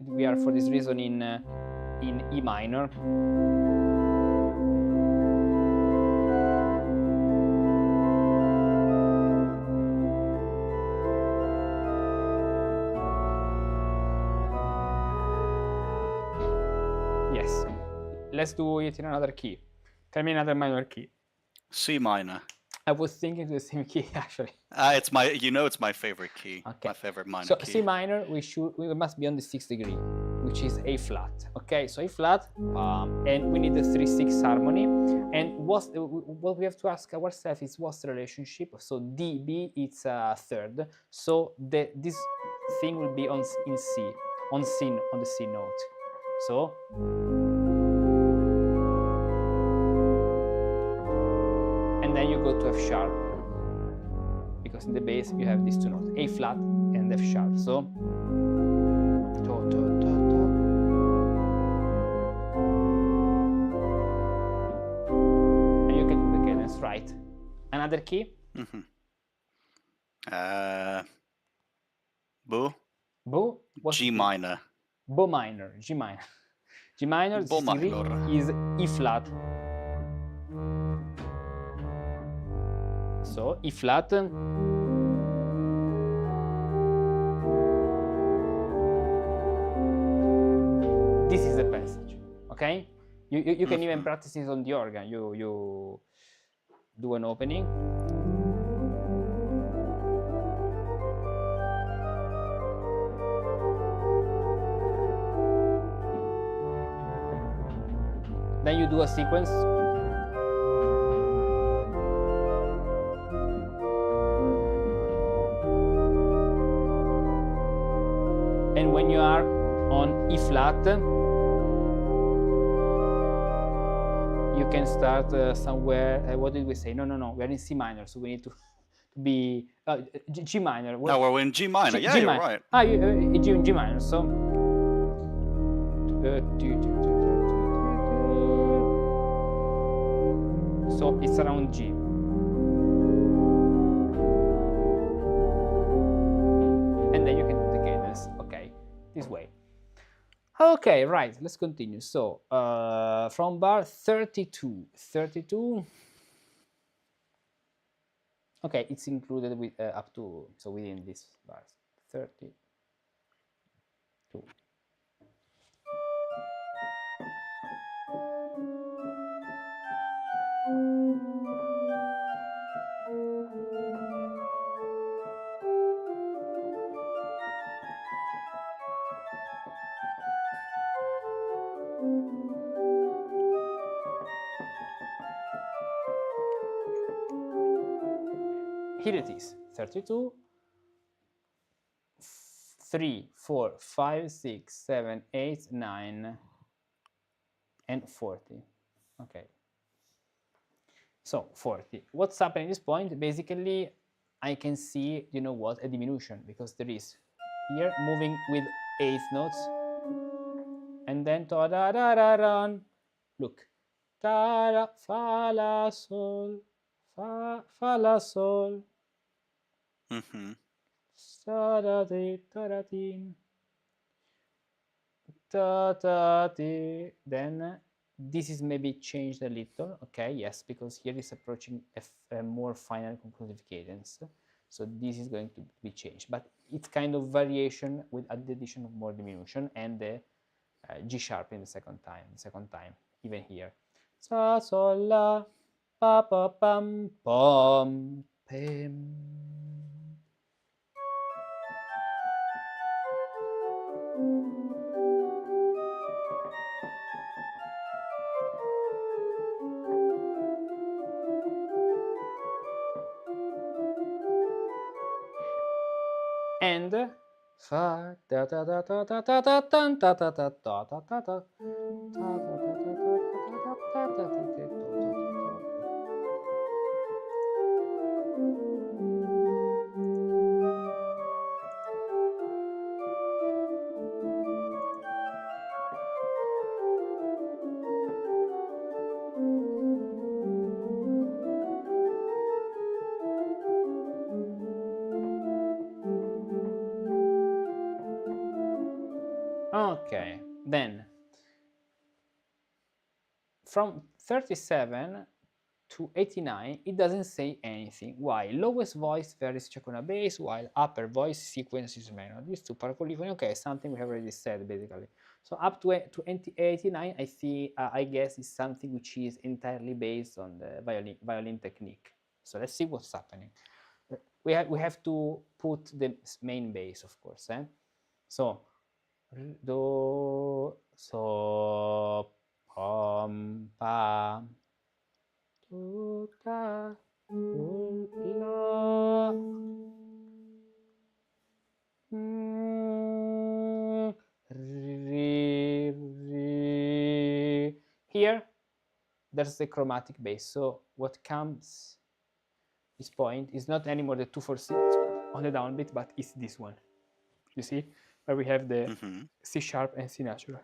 we are for this reason in E minor. let's do it in another key. Tell me another minor key. C minor. I was thinking the same key actually. It's my, it's my favorite key. Okay. My favorite minor So key. C minor, we must be on the 6th degree, which is A flat. Okay, so A flat, and we need the 3/6 harmony. And what we have to ask ourselves is what's the relationship. So D B, it's a third. So this thing will be on the C note. So. And then you go to F sharp, because in the bass you have these two notes, A flat and F sharp. So, and you can do the cadence right. Another key. Bo. Bo. G minor. Bo minor. G minor. G minor. Bo minor is E flat. So E flat. This is the passage, okay? You can even practice this on the organ. You do an opening. Then you do a sequence. And when you are on E flat, you can start somewhere. What did we say? No. We're in C minor, so we need to be G minor. No, we're in G minor. Yeah, you're right. G minor. So. So it's around G. And then you can do the cadence, okay, this way. Okay, right, let's continue. So from bar 32, okay, it's included with up to, so within this bars, 32. Here it is, 32, 3, 4, 5, 6, 7, 8, 9, and 40. Okay. So 40. What's happening at this point? Basically, I can see, you know what, a diminution, because there is here moving with eighth notes, and then ta da da da da. Look, ta da fa la sol, fa la sol. Ta da di ta da din. Ta ta di. Then this is maybe changed a little, okay, yes, because here is approaching a more final conclusive cadence. So this is going to be changed, but it's kind of variation with the addition of more diminution and the G sharp in the second time, even here. Sa sol la pa pa pam pam pam. And fa da da da da da da da da da da da da da da da. Okay, then from 37 to 89, it doesn't say anything. Why? Lowest voice varies Ciaccona bass, while upper voice sequence is minor. These two parapolyphony, okay, something we have already said basically. So up to 89, I see, I guess, is something which is entirely based on the violin technique. So let's see what's happening. We have to put the main bass, of course. So do, so, pa, do, ta, do, la, re, re. Here, there's the chromatic bass. So what comes this point is not anymore the 2/4 on the downbeat, but it's this one. You see, where we have the C sharp and C natural.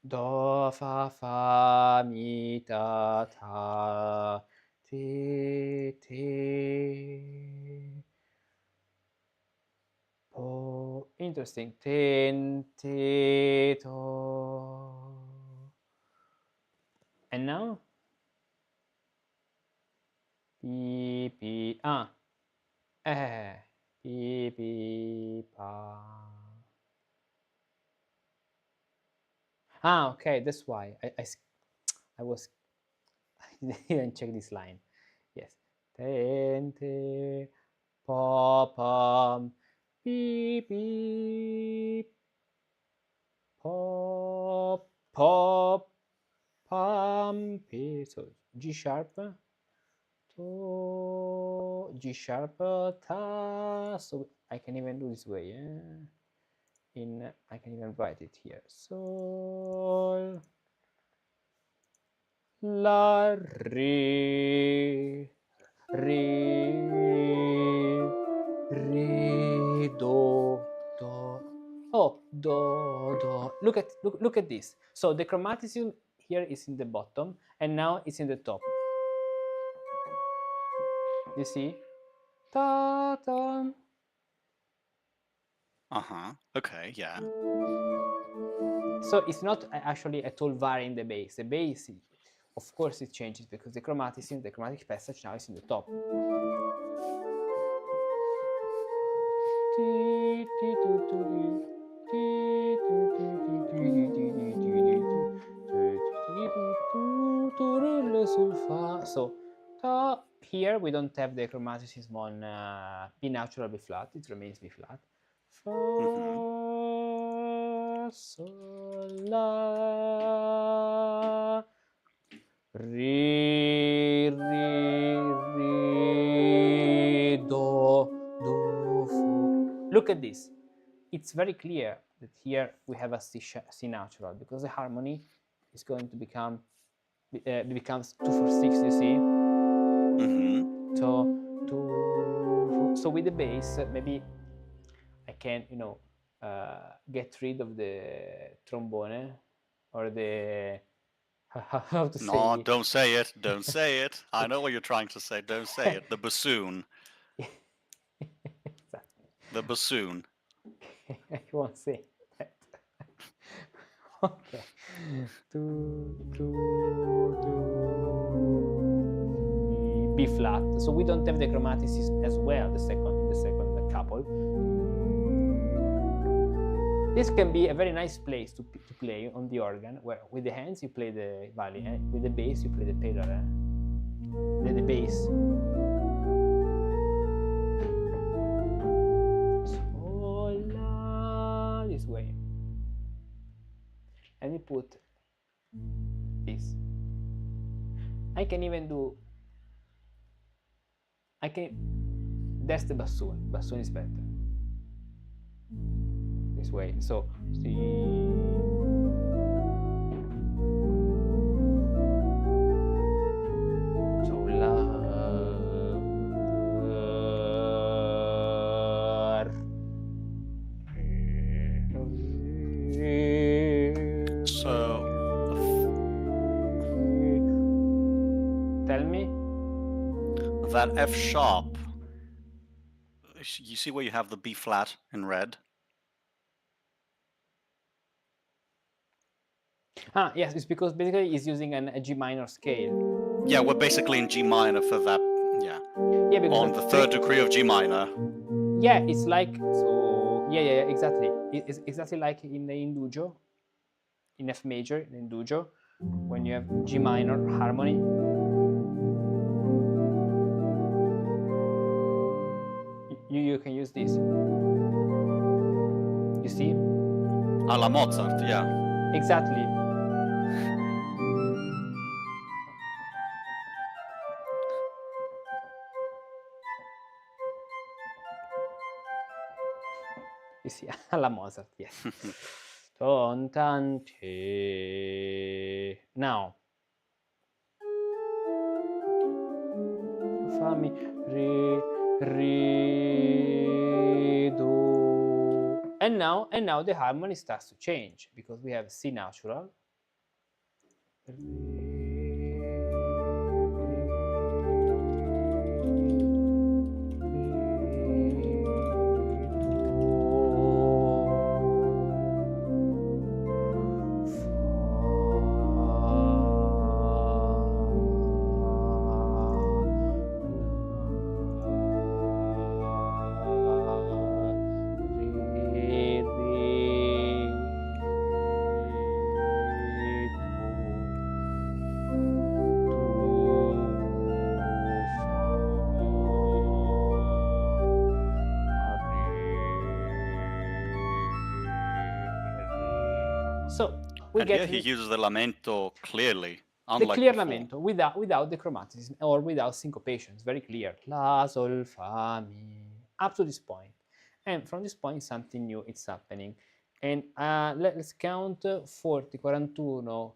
Do, fa, mi, ta, ti, po. Interesting. Tin, ti, to. And now? Pi, pi, pi, pi, pa. Okay, that's why I was I didn't check this line. Yes. Tente, pop, beep, beep, pop, pop, pam, pi. So G sharp, to, G sharp, ta. So I can even do this way. I can even write it here. Sol, la, re, re, do. Oh, do. Look at this. So the chromaticism here is in the bottom, and now it's in the top. You see? Ta, ta. Okay, yeah. So it's not actually at all varying the bass. The bass, of course, it changes because the chromaticism, the chromatic passage now is in the top. So here we don't have the chromaticism on B natural, B flat. It remains B flat. Fa, sol, la, re, do, fo. Look at this. It's very clear that here we have a C natural because the harmony is going to become becomes 2/4, you see. So with the bass, maybe I can get rid of the trombone or the how to say. No, don't say it. Don't say it. I know what you're trying to say. Don't say it. The bassoon. Exactly. The bassoon. I won't say that. Okay. B flat. So we don't have the chromaticism as well. In the second couple. This can be a very nice place to play on the organ, where with the hands you play the violin, with the bass you play the pedal, the bass. So, la, this way. And we put this. I can even do. That's the bassoon. Bassoon is better. This way. So la. So Tell me. That F sharp, you see where you have the B flat in red? Yes, it's because basically it's using a G minor scale. Yeah, we're basically in G minor for that. Yeah. Yeah, because On the third degree of G minor. yeah, it's like so. Yeah, exactly. It's exactly like in the Indugio, in F major, in Indugio, when you have G minor harmony. You can use this. You see? Alla Mozart, yeah. Exactly. You see, alla Mozart, yes. Ton tan te. Now, fammi re do. And now the harmony starts to change because we have C natural. So we And get here he uses the lamento clearly, the unlike clear before. lamento without the chromaticism or without syncopation. It's very clear. La, sol, fa, mi. Up to this point. And from this point, something new is happening. And let's count 40, 41,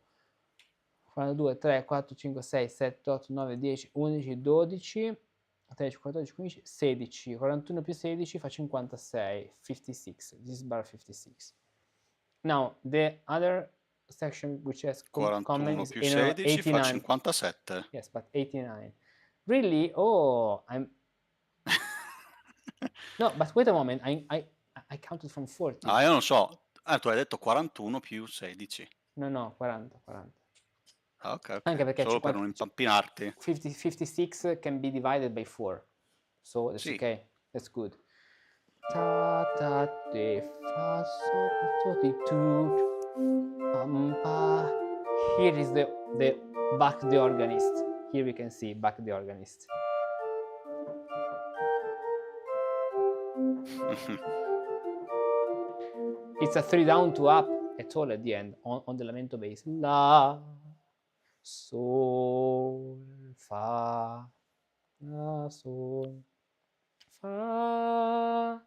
42, 3, 4, 5, 6, 7, 8, 9, 10, 11, 12, 13, 14, 15, 16, 41 più 16 fa 56, 56. This is bar 56. Now, the other section which has 41 comment is più 16 fa 89. 57. Yes, but 89. Really? Oh, I'm... No, but wait a moment. I counted from 40. Ah, io non so. Tu hai detto 41 più 16. No, 40, 40. Ah, ok. Anche perché Solo per non impappinarti. 56 can be divided by 4. So that's Sì. okay. That's good. Ta ta te fa so ti tu pa. Here is the Bach the organist. Here we can see Bach the organist. It's a 3 down, 2 up at all at the end on the lamento bass. La, sol, fa, la, sol, fa,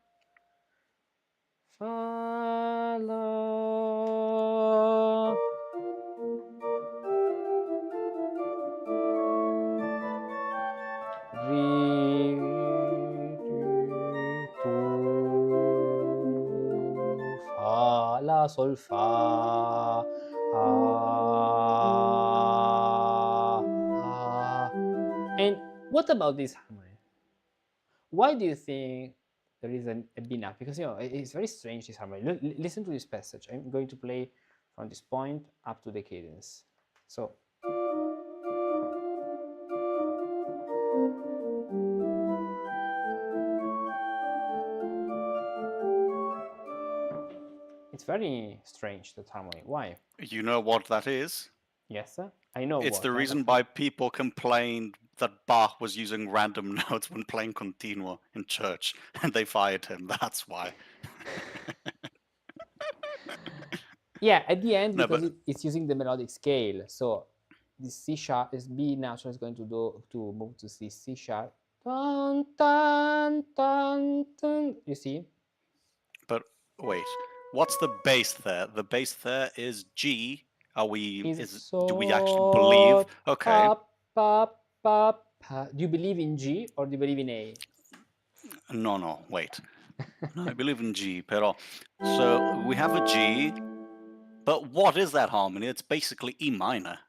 fa, la. Re, tu, fa, la, sol, fa, And what about this harmony? Why do you think there is a B nut? Because it's very strange, this harmony. Listen to this passage. I'm going to play from this point up to the cadence. So it's very strange, that harmony. Why? You know what that is? Yes, I know. It's what the reason why people complained that Bach was using random notes when playing continuo in church, and they fired him. That's why. Yeah, at the end, No, because but it's using the melodic scale. So the C sharp is B natural is going to move to C sharp. Dun, dun, dun, dun. You see? but wait, what's the bass there? The bass there is G. Do we actually believe? Okay. Pa, pa, pa. Do you believe in G or do you believe in A? No, wait. No, I believe in G, pero so we have a G, but what is that harmony? It's basically E minor.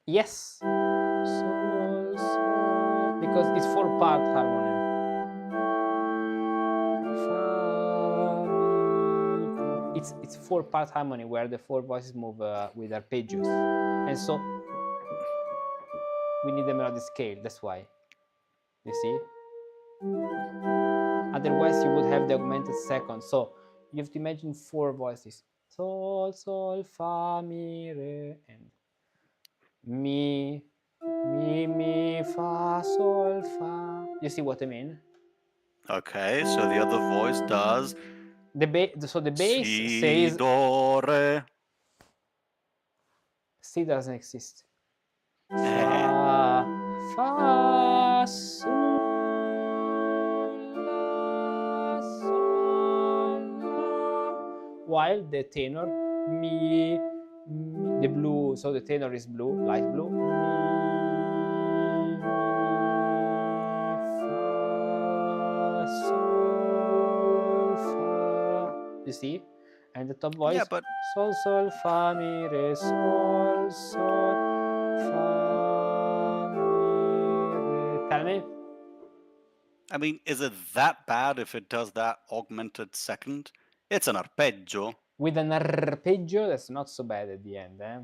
Yes. Sol, sol. Because it's 4-part harmony. Fa, mi. it's 4-part harmony where the 4 voices move with arpeggios, and so we need the melodic scale. That's why. You see? Otherwise, you would have the augmented second. So you have to imagine 4 voices: sol, sol, fa, mi, re, and mi, mi, fa, sol, fa. You see what I mean? Okay, so the other voice does So the bass si, says do, re. C doesn't exist. Eh. Fa, sol, la, sol, la. While the tenor, mi, the blue, so the tenor is blue, light blue. Mi, fa, sol, fa. You see? And the top voice, Yeah, but sol, sol, fa, mi, re, sol, sol, fa, mi, re. Tell me? I mean, is it that bad if it does that augmented second? It's an arpeggio. With an arpeggio, that's not so bad at the end, eh?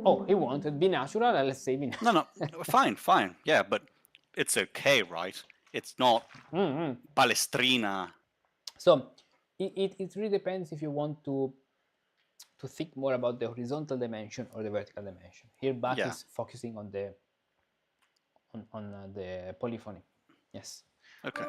Oh, he wanted be natural, let's say be natural. No, fine, yeah, but it's okay, right? It's not Palestrina. So it really depends if you want to think more about the horizontal dimension or the vertical dimension. Here Bach Yeah. is focusing on the the polyphony. Yes. Okay.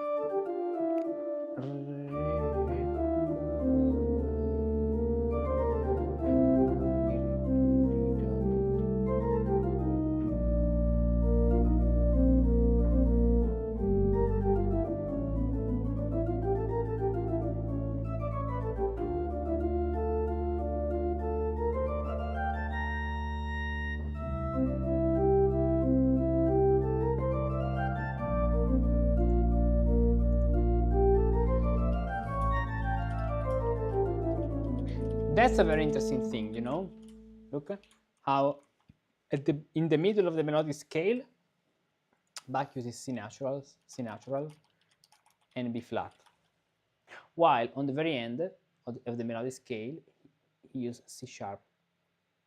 That's a very interesting thing, you know. Look how in the middle of the melodic scale, Bach uses C natural, and B flat, while on the very end of the melodic scale, he uses C sharp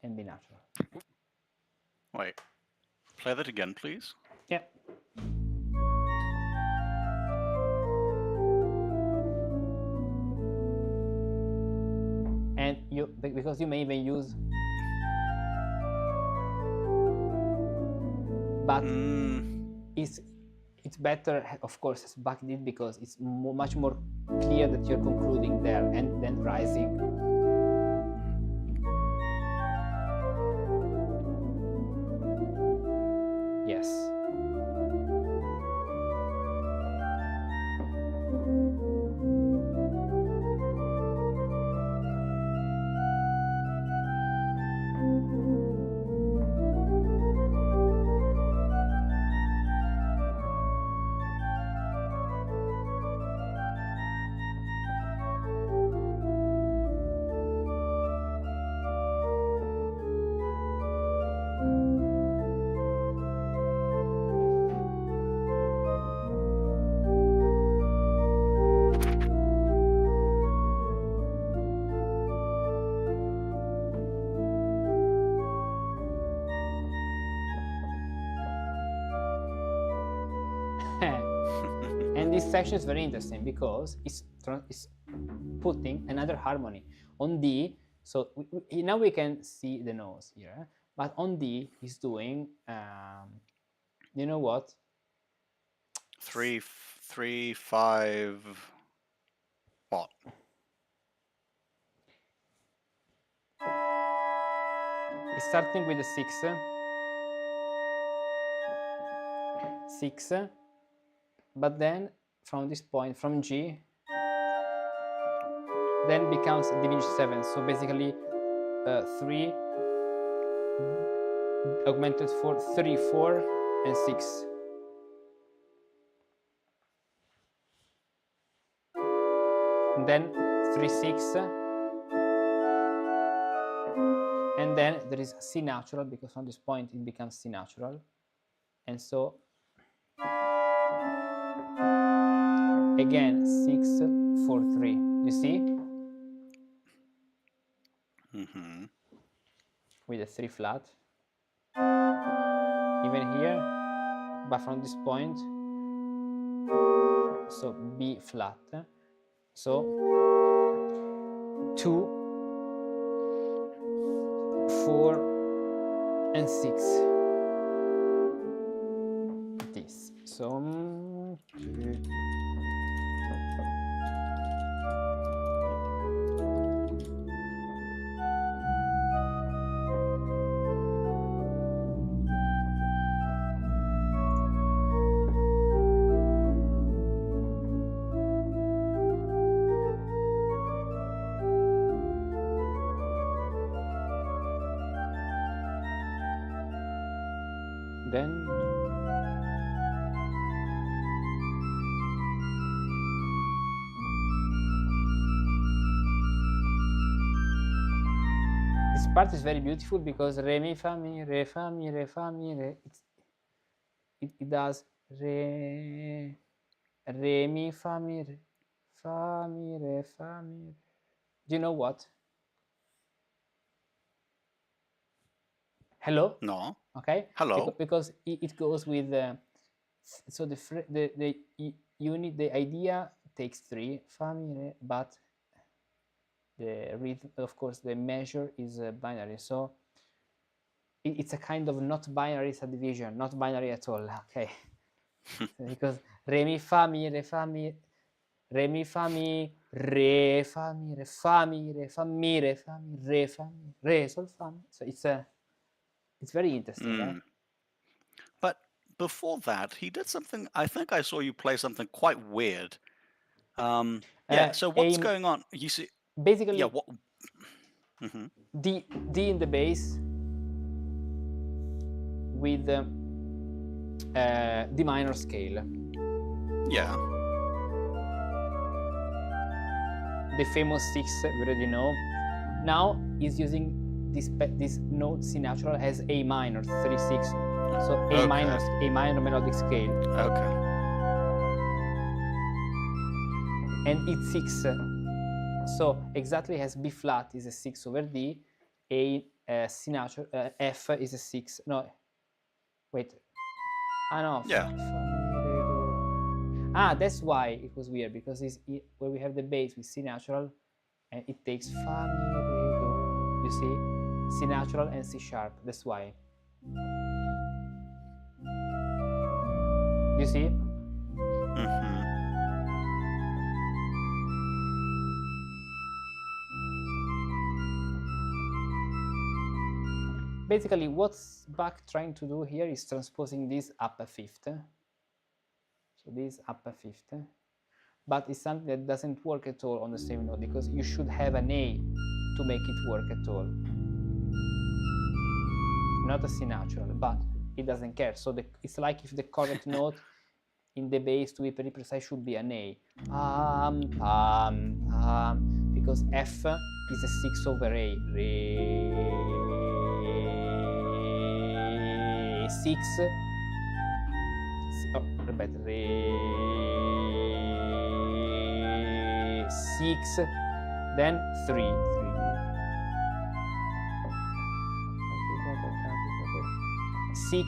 and B natural. Wait. Play that again, please. Yeah. And because you may even use, but it's better, of course, as Bach did, because it's much more clear that you're concluding there and then rising. Yes. And this section is very interesting because it's putting another harmony on D. So now we can see the nose here, but on D he's doing, you know what? 3, 3, 5. What? He's starting with the 6, but then from this point, from G, then becomes diminished 7. So basically 3 augmented 4, 3, 4, and 6. And then 3, 6, And then there is C natural, because from this point it becomes C natural. And so again 6 4 3. You see? Mm-hmm. With a 3 flat. Even here, but from this point, so B flat. So 2, 4, and 6. This. So then this part is very beautiful because re mi fa mi re fa mi re fa mi re. It does re mi fa mi re fa mi re fa mi re. Do you know what? Hello? No. Okay? Hello. Because it goes with so the unit, the idea takes 3 fa mi re, but the rhythm, of course, the measure is binary. So it's a kind of not binary subdivision, not binary at all. Okay, because re mi fa mi re fa mi re mi fa mi re fa mi re fa mi re fa mi re fa mi re fa mi re sol fa mi. So it's very interesting. Eh? But before that, he did something. I think I saw you play something quite weird. Yeah. So what's going on? You see? Basically, Yeah. What? Mm-hmm. D in the bass with D minor scale. Yeah. The famous 6 we already know. Now he's using this note C natural as A minor 3 6. So A minor melodic scale. Okay. And it's 6. So exactly as B flat is a 6 over D, A C natural F is a 6. No, wait. Ah no. Yeah. That's why it was weird, because where we have the bass with C natural, and it takes fa mi re do. You see, C natural and C sharp. That's why. You see? Mm-hmm. Basically, what's Bach trying to do here is transposing this up a fifth. So this up a fifth. But it's something that doesn't work at all on the same note, because you should have an A to make it work at all. Not a C natural, but it doesn't care. So it's like if the correct note in the bass, to be very precise, should be an A. Because F is a 6 over A. Re 6. Oh, repeat. Re 6. Then 3. 6.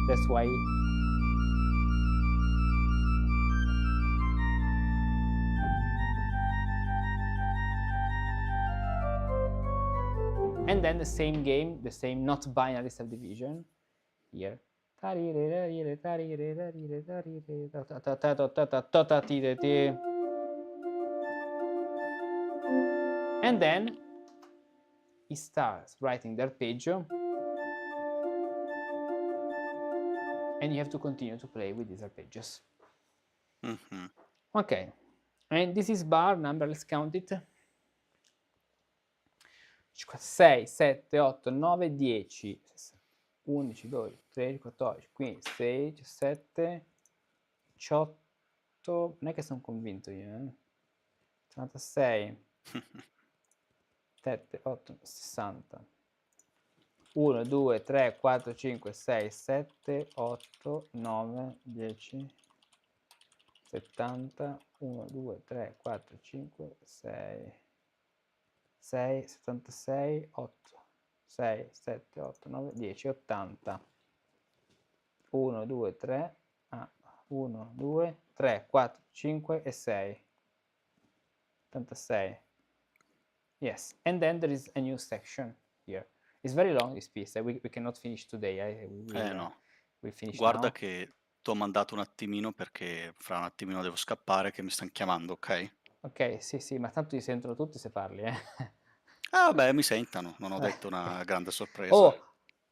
That's why. And then the same game, the same not binary subdivision here. And then he starts writing the arpeggio, and you have to continue to play with these arpeggios. Mm-hmm. Okay, and this is bar number, let's count it. 6, 7, 8, 9, 10, 11, 12, 13, 14, 15, 16, 17, 18, non è che sono convinto io, 36, 7, 8, 60. 1, 2, 3, 4, 5, 6, 7, 8, 9, 10, 70, 1, 2, 3, 4, 5, 6, 6, 76, 8, 6, 7, 8, 9, 10, 80. 1, 2, 3, 1, 2, 3, 4, 5 e 6. 86. Yes, and then there is a new section here. It's very long, this piece. We cannot finish today. No. We'll finish Guarda now. che t'ho mandato un attimino perché fra un attimino devo scappare che mi stanno chiamando, ok? Ok, sì, ma tanto ti sentono tutti se parli, eh? Ah, vabbè, mi sentano, non ho detto una grande sorpresa. Oh,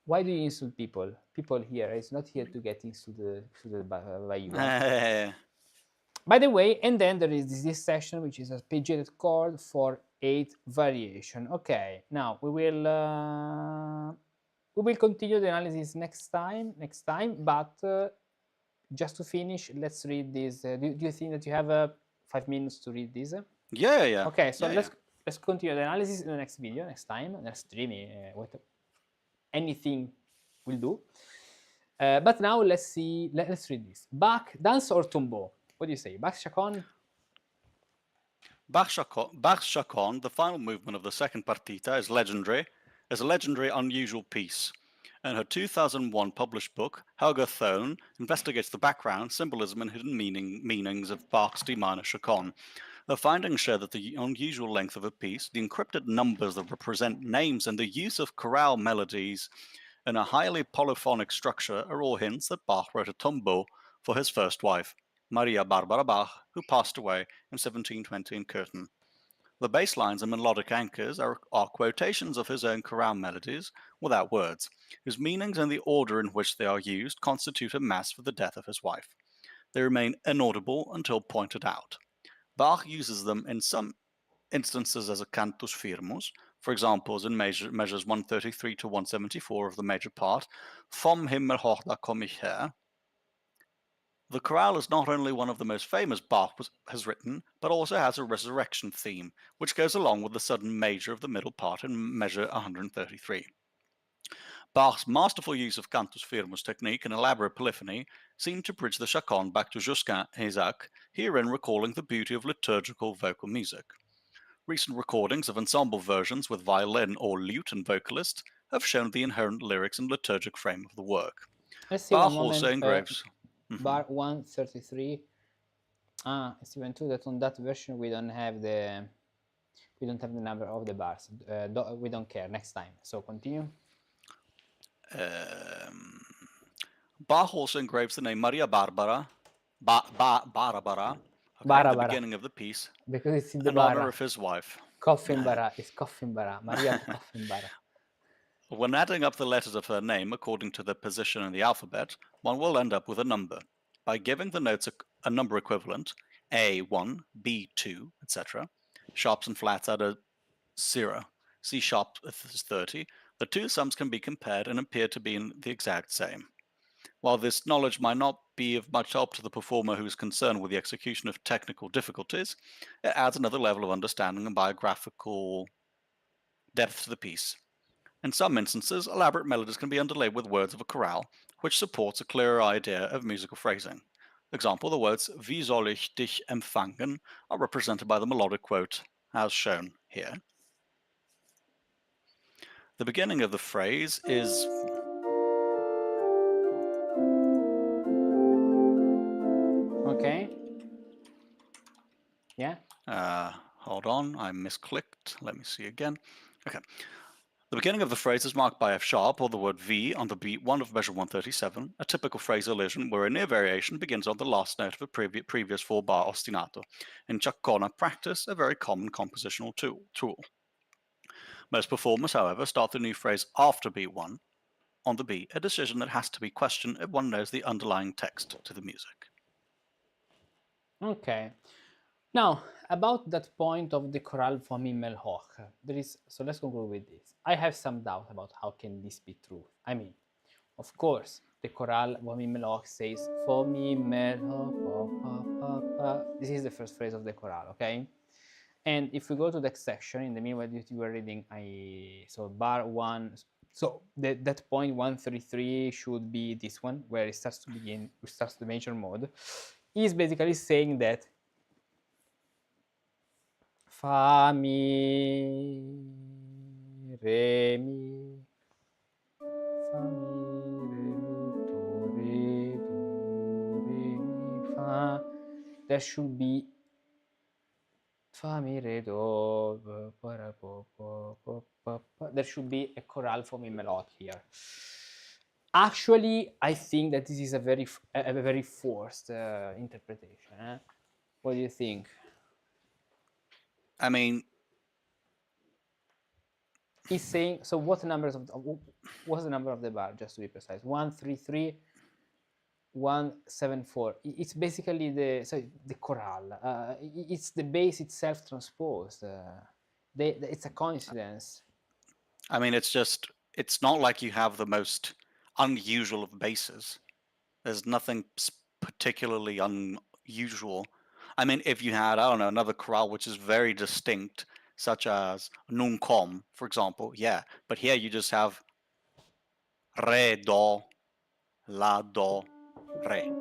why do you insult people? People here is not here to get insulted by you. By the way, and then there is this section which is a arpeggiated chord for 8 variation. Okay, now we will continue the analysis next time. But just to finish, let's read this. Do you think that you have 5 minutes to read this? Yeah. Okay, so Yeah. let's continue the analysis in the next video, next time, next streaming, anything will do. But now let's see. Let's read this. Bach, dance or tombeau? What do you say? Bach, Ciaccona? Bach's Chaconne, the final movement of the second partita, is a legendary unusual piece. In her 2001 published book, Helga Thone investigates the background, symbolism, and hidden meanings of Bach's D minor Chaconne. Her findings show that the unusual length of a piece, the encrypted numbers that represent names, and the use of chorale melodies in a highly polyphonic structure are all hints that Bach wrote a tombeau for his first wife, Maria Barbara Bach, who passed away in 1720 in Curtin. The bass lines and melodic anchors are quotations of his own chorale melodies, without words, whose meanings and the order in which they are used constitute a mass for the death of his wife. They remain inaudible until pointed out. Bach uses them in some instances as a cantus firmus, for example, in measures 133 to 174 of the major part, Vom Himmel hoch da komm ich her. The chorale is not only one of the most famous Bach has written, but also has a resurrection theme, which goes along with the sudden major of the middle part in measure 133. Bach's masterful use of cantus firmus technique and elaborate polyphony seem to bridge the chaconne back to Josquin and Isaac, herein recalling the beauty of liturgical vocal music. Recent recordings of ensemble versions with violin or lute and vocalist have shown the inherent lyrics and liturgic frame of the work. Let's see Bach one moment. also engraves Bar 133. It's even true that on that version we don't have the number of the bars. We don't care. Next time. So continue. Bach also engraves the name Maria Barbara, Barbara, at the beginning of the piece, because it's in the in honor of his wife. Coffin bara is Coffin bara. Maria Coffin bara. When adding up the letters of her name according to their position in the alphabet, one will end up with a number. By giving the notes a number equivalent, A1, B2, etc., sharps and flats add a 0, C sharp is 30, the two sums can be compared and appear to be the exact same. While this knowledge might not be of much help to the performer who is concerned with the execution of technical difficulties, it adds another level of understanding and biographical depth to the piece. In some instances, elaborate melodies can be underlaid with words of a chorale, which supports a clearer idea of musical phrasing. Example, the words Wie soll ich dich empfangen are represented by the melodic quote, as shown here. The beginning of the phrase is Okay. Yeah. Hold on, I misclicked. Let me see again. Okay. The beginning of the phrase is marked by F sharp, or the word V, on the beat 1 of measure 137, a typical phrase elision where a near variation begins on the last note of a previous 4-bar ostinato. In Ciaccona practice, a very common compositional tool. Most performers, however, start the new phrase after beat 1 on the beat, a decision that has to be questioned if one knows the underlying text to the music. Okay. Now, about that point of the chorale vom Himmel hoch, so let's conclude with this. I have some doubt about how can this be true. I mean, of course, the chorale vom Himmel hoch says vom Himmel hoch, this is the first phrase of the chorale, okay? And if we go to the next section, in the meanwhile that you were reading, so bar 1, so that point 133 should be this one, where it starts to begin, it starts the major mode. He's basically saying that fa, mi, re, mi, fa, mi, re, mi, do, re, fa. There should be fa, mi, re, do, there should be a chorale for mi melodic here. Actually, I think that this is a very forced interpretation. What do you think? I mean, He's saying, so what's the number of the bar, just to be precise? 133, 174. It's basically the chorale. It's the bass itself transposed. It's a coincidence. I mean, it's not like you have the most unusual of basses. There's nothing particularly unusual. I mean, if you had, I don't know, another chorale which is very distinct, such as non com, for example, yeah. But here you just have re, do, la, do, re.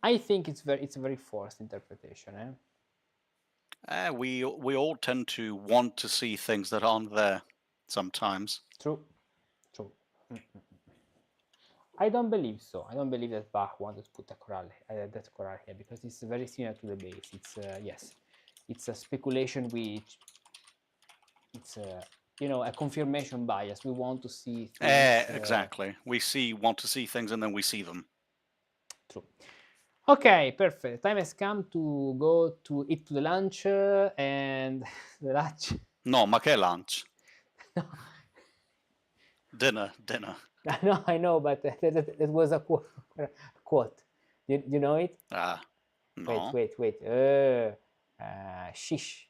I think it's a very forced interpretation. We all tend to want to see things that aren't there sometimes. True. I don't believe so. I don't believe that Bach wanted to put that chorale here, because it's very similar to the bass. It's yes, it's a speculation which it's a confirmation bias. We want to see things. Exactly. We want to see things and then we see them. True. Okay, perfect. Time has come to go to eat to the lunch and the lunch. No, ma che lunch? No. Dinner. No, I know, but that was a quote. You know it? No. Wait. Shish.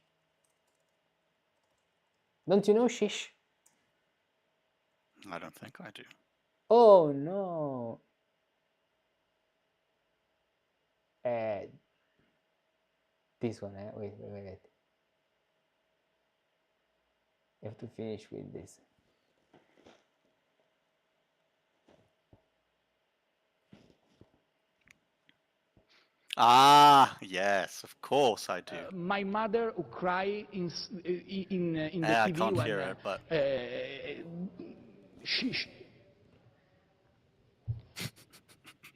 Don't you know shish? I don't think I do. Oh no. This one, wait. You have to finish with this. Ah, yes, of course I do. My mother who cry in the I TV can't when hear it, but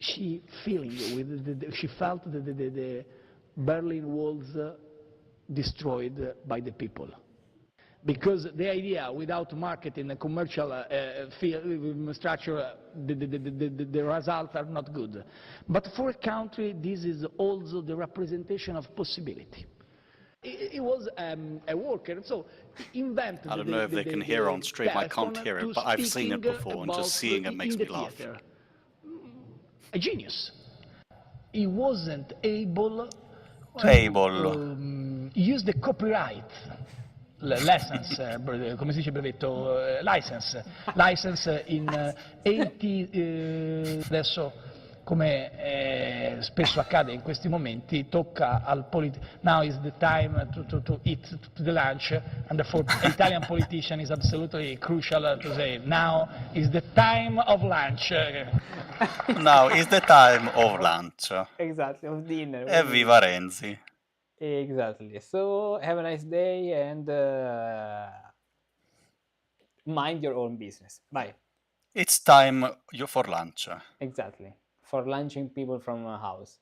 she felt the Berlin walls destroyed by the people. Because the idea, without marketing and commercial structure, the results are not good. But for a country, this is also the representation of possibility. He was a worker, so he invented. I don't know if they can hear on stream. I can't hear it, but I've seen it before, and just seeing it makes me laugh. A genius. He wasn't able to use the copyright. License, come si dice brevetto? License in 80, adesso come spesso accade in questi momenti, tocca al now is the time to eat to the lunch, and therefore Italian politician is absolutely crucial to say, now is the time of lunch. Now is the time of lunch. Exactly, of dinner. Evviva Renzi. Exactly. So have a nice day and mind your own business. Bye. It's time for lunch. Exactly. For lunching people from a house.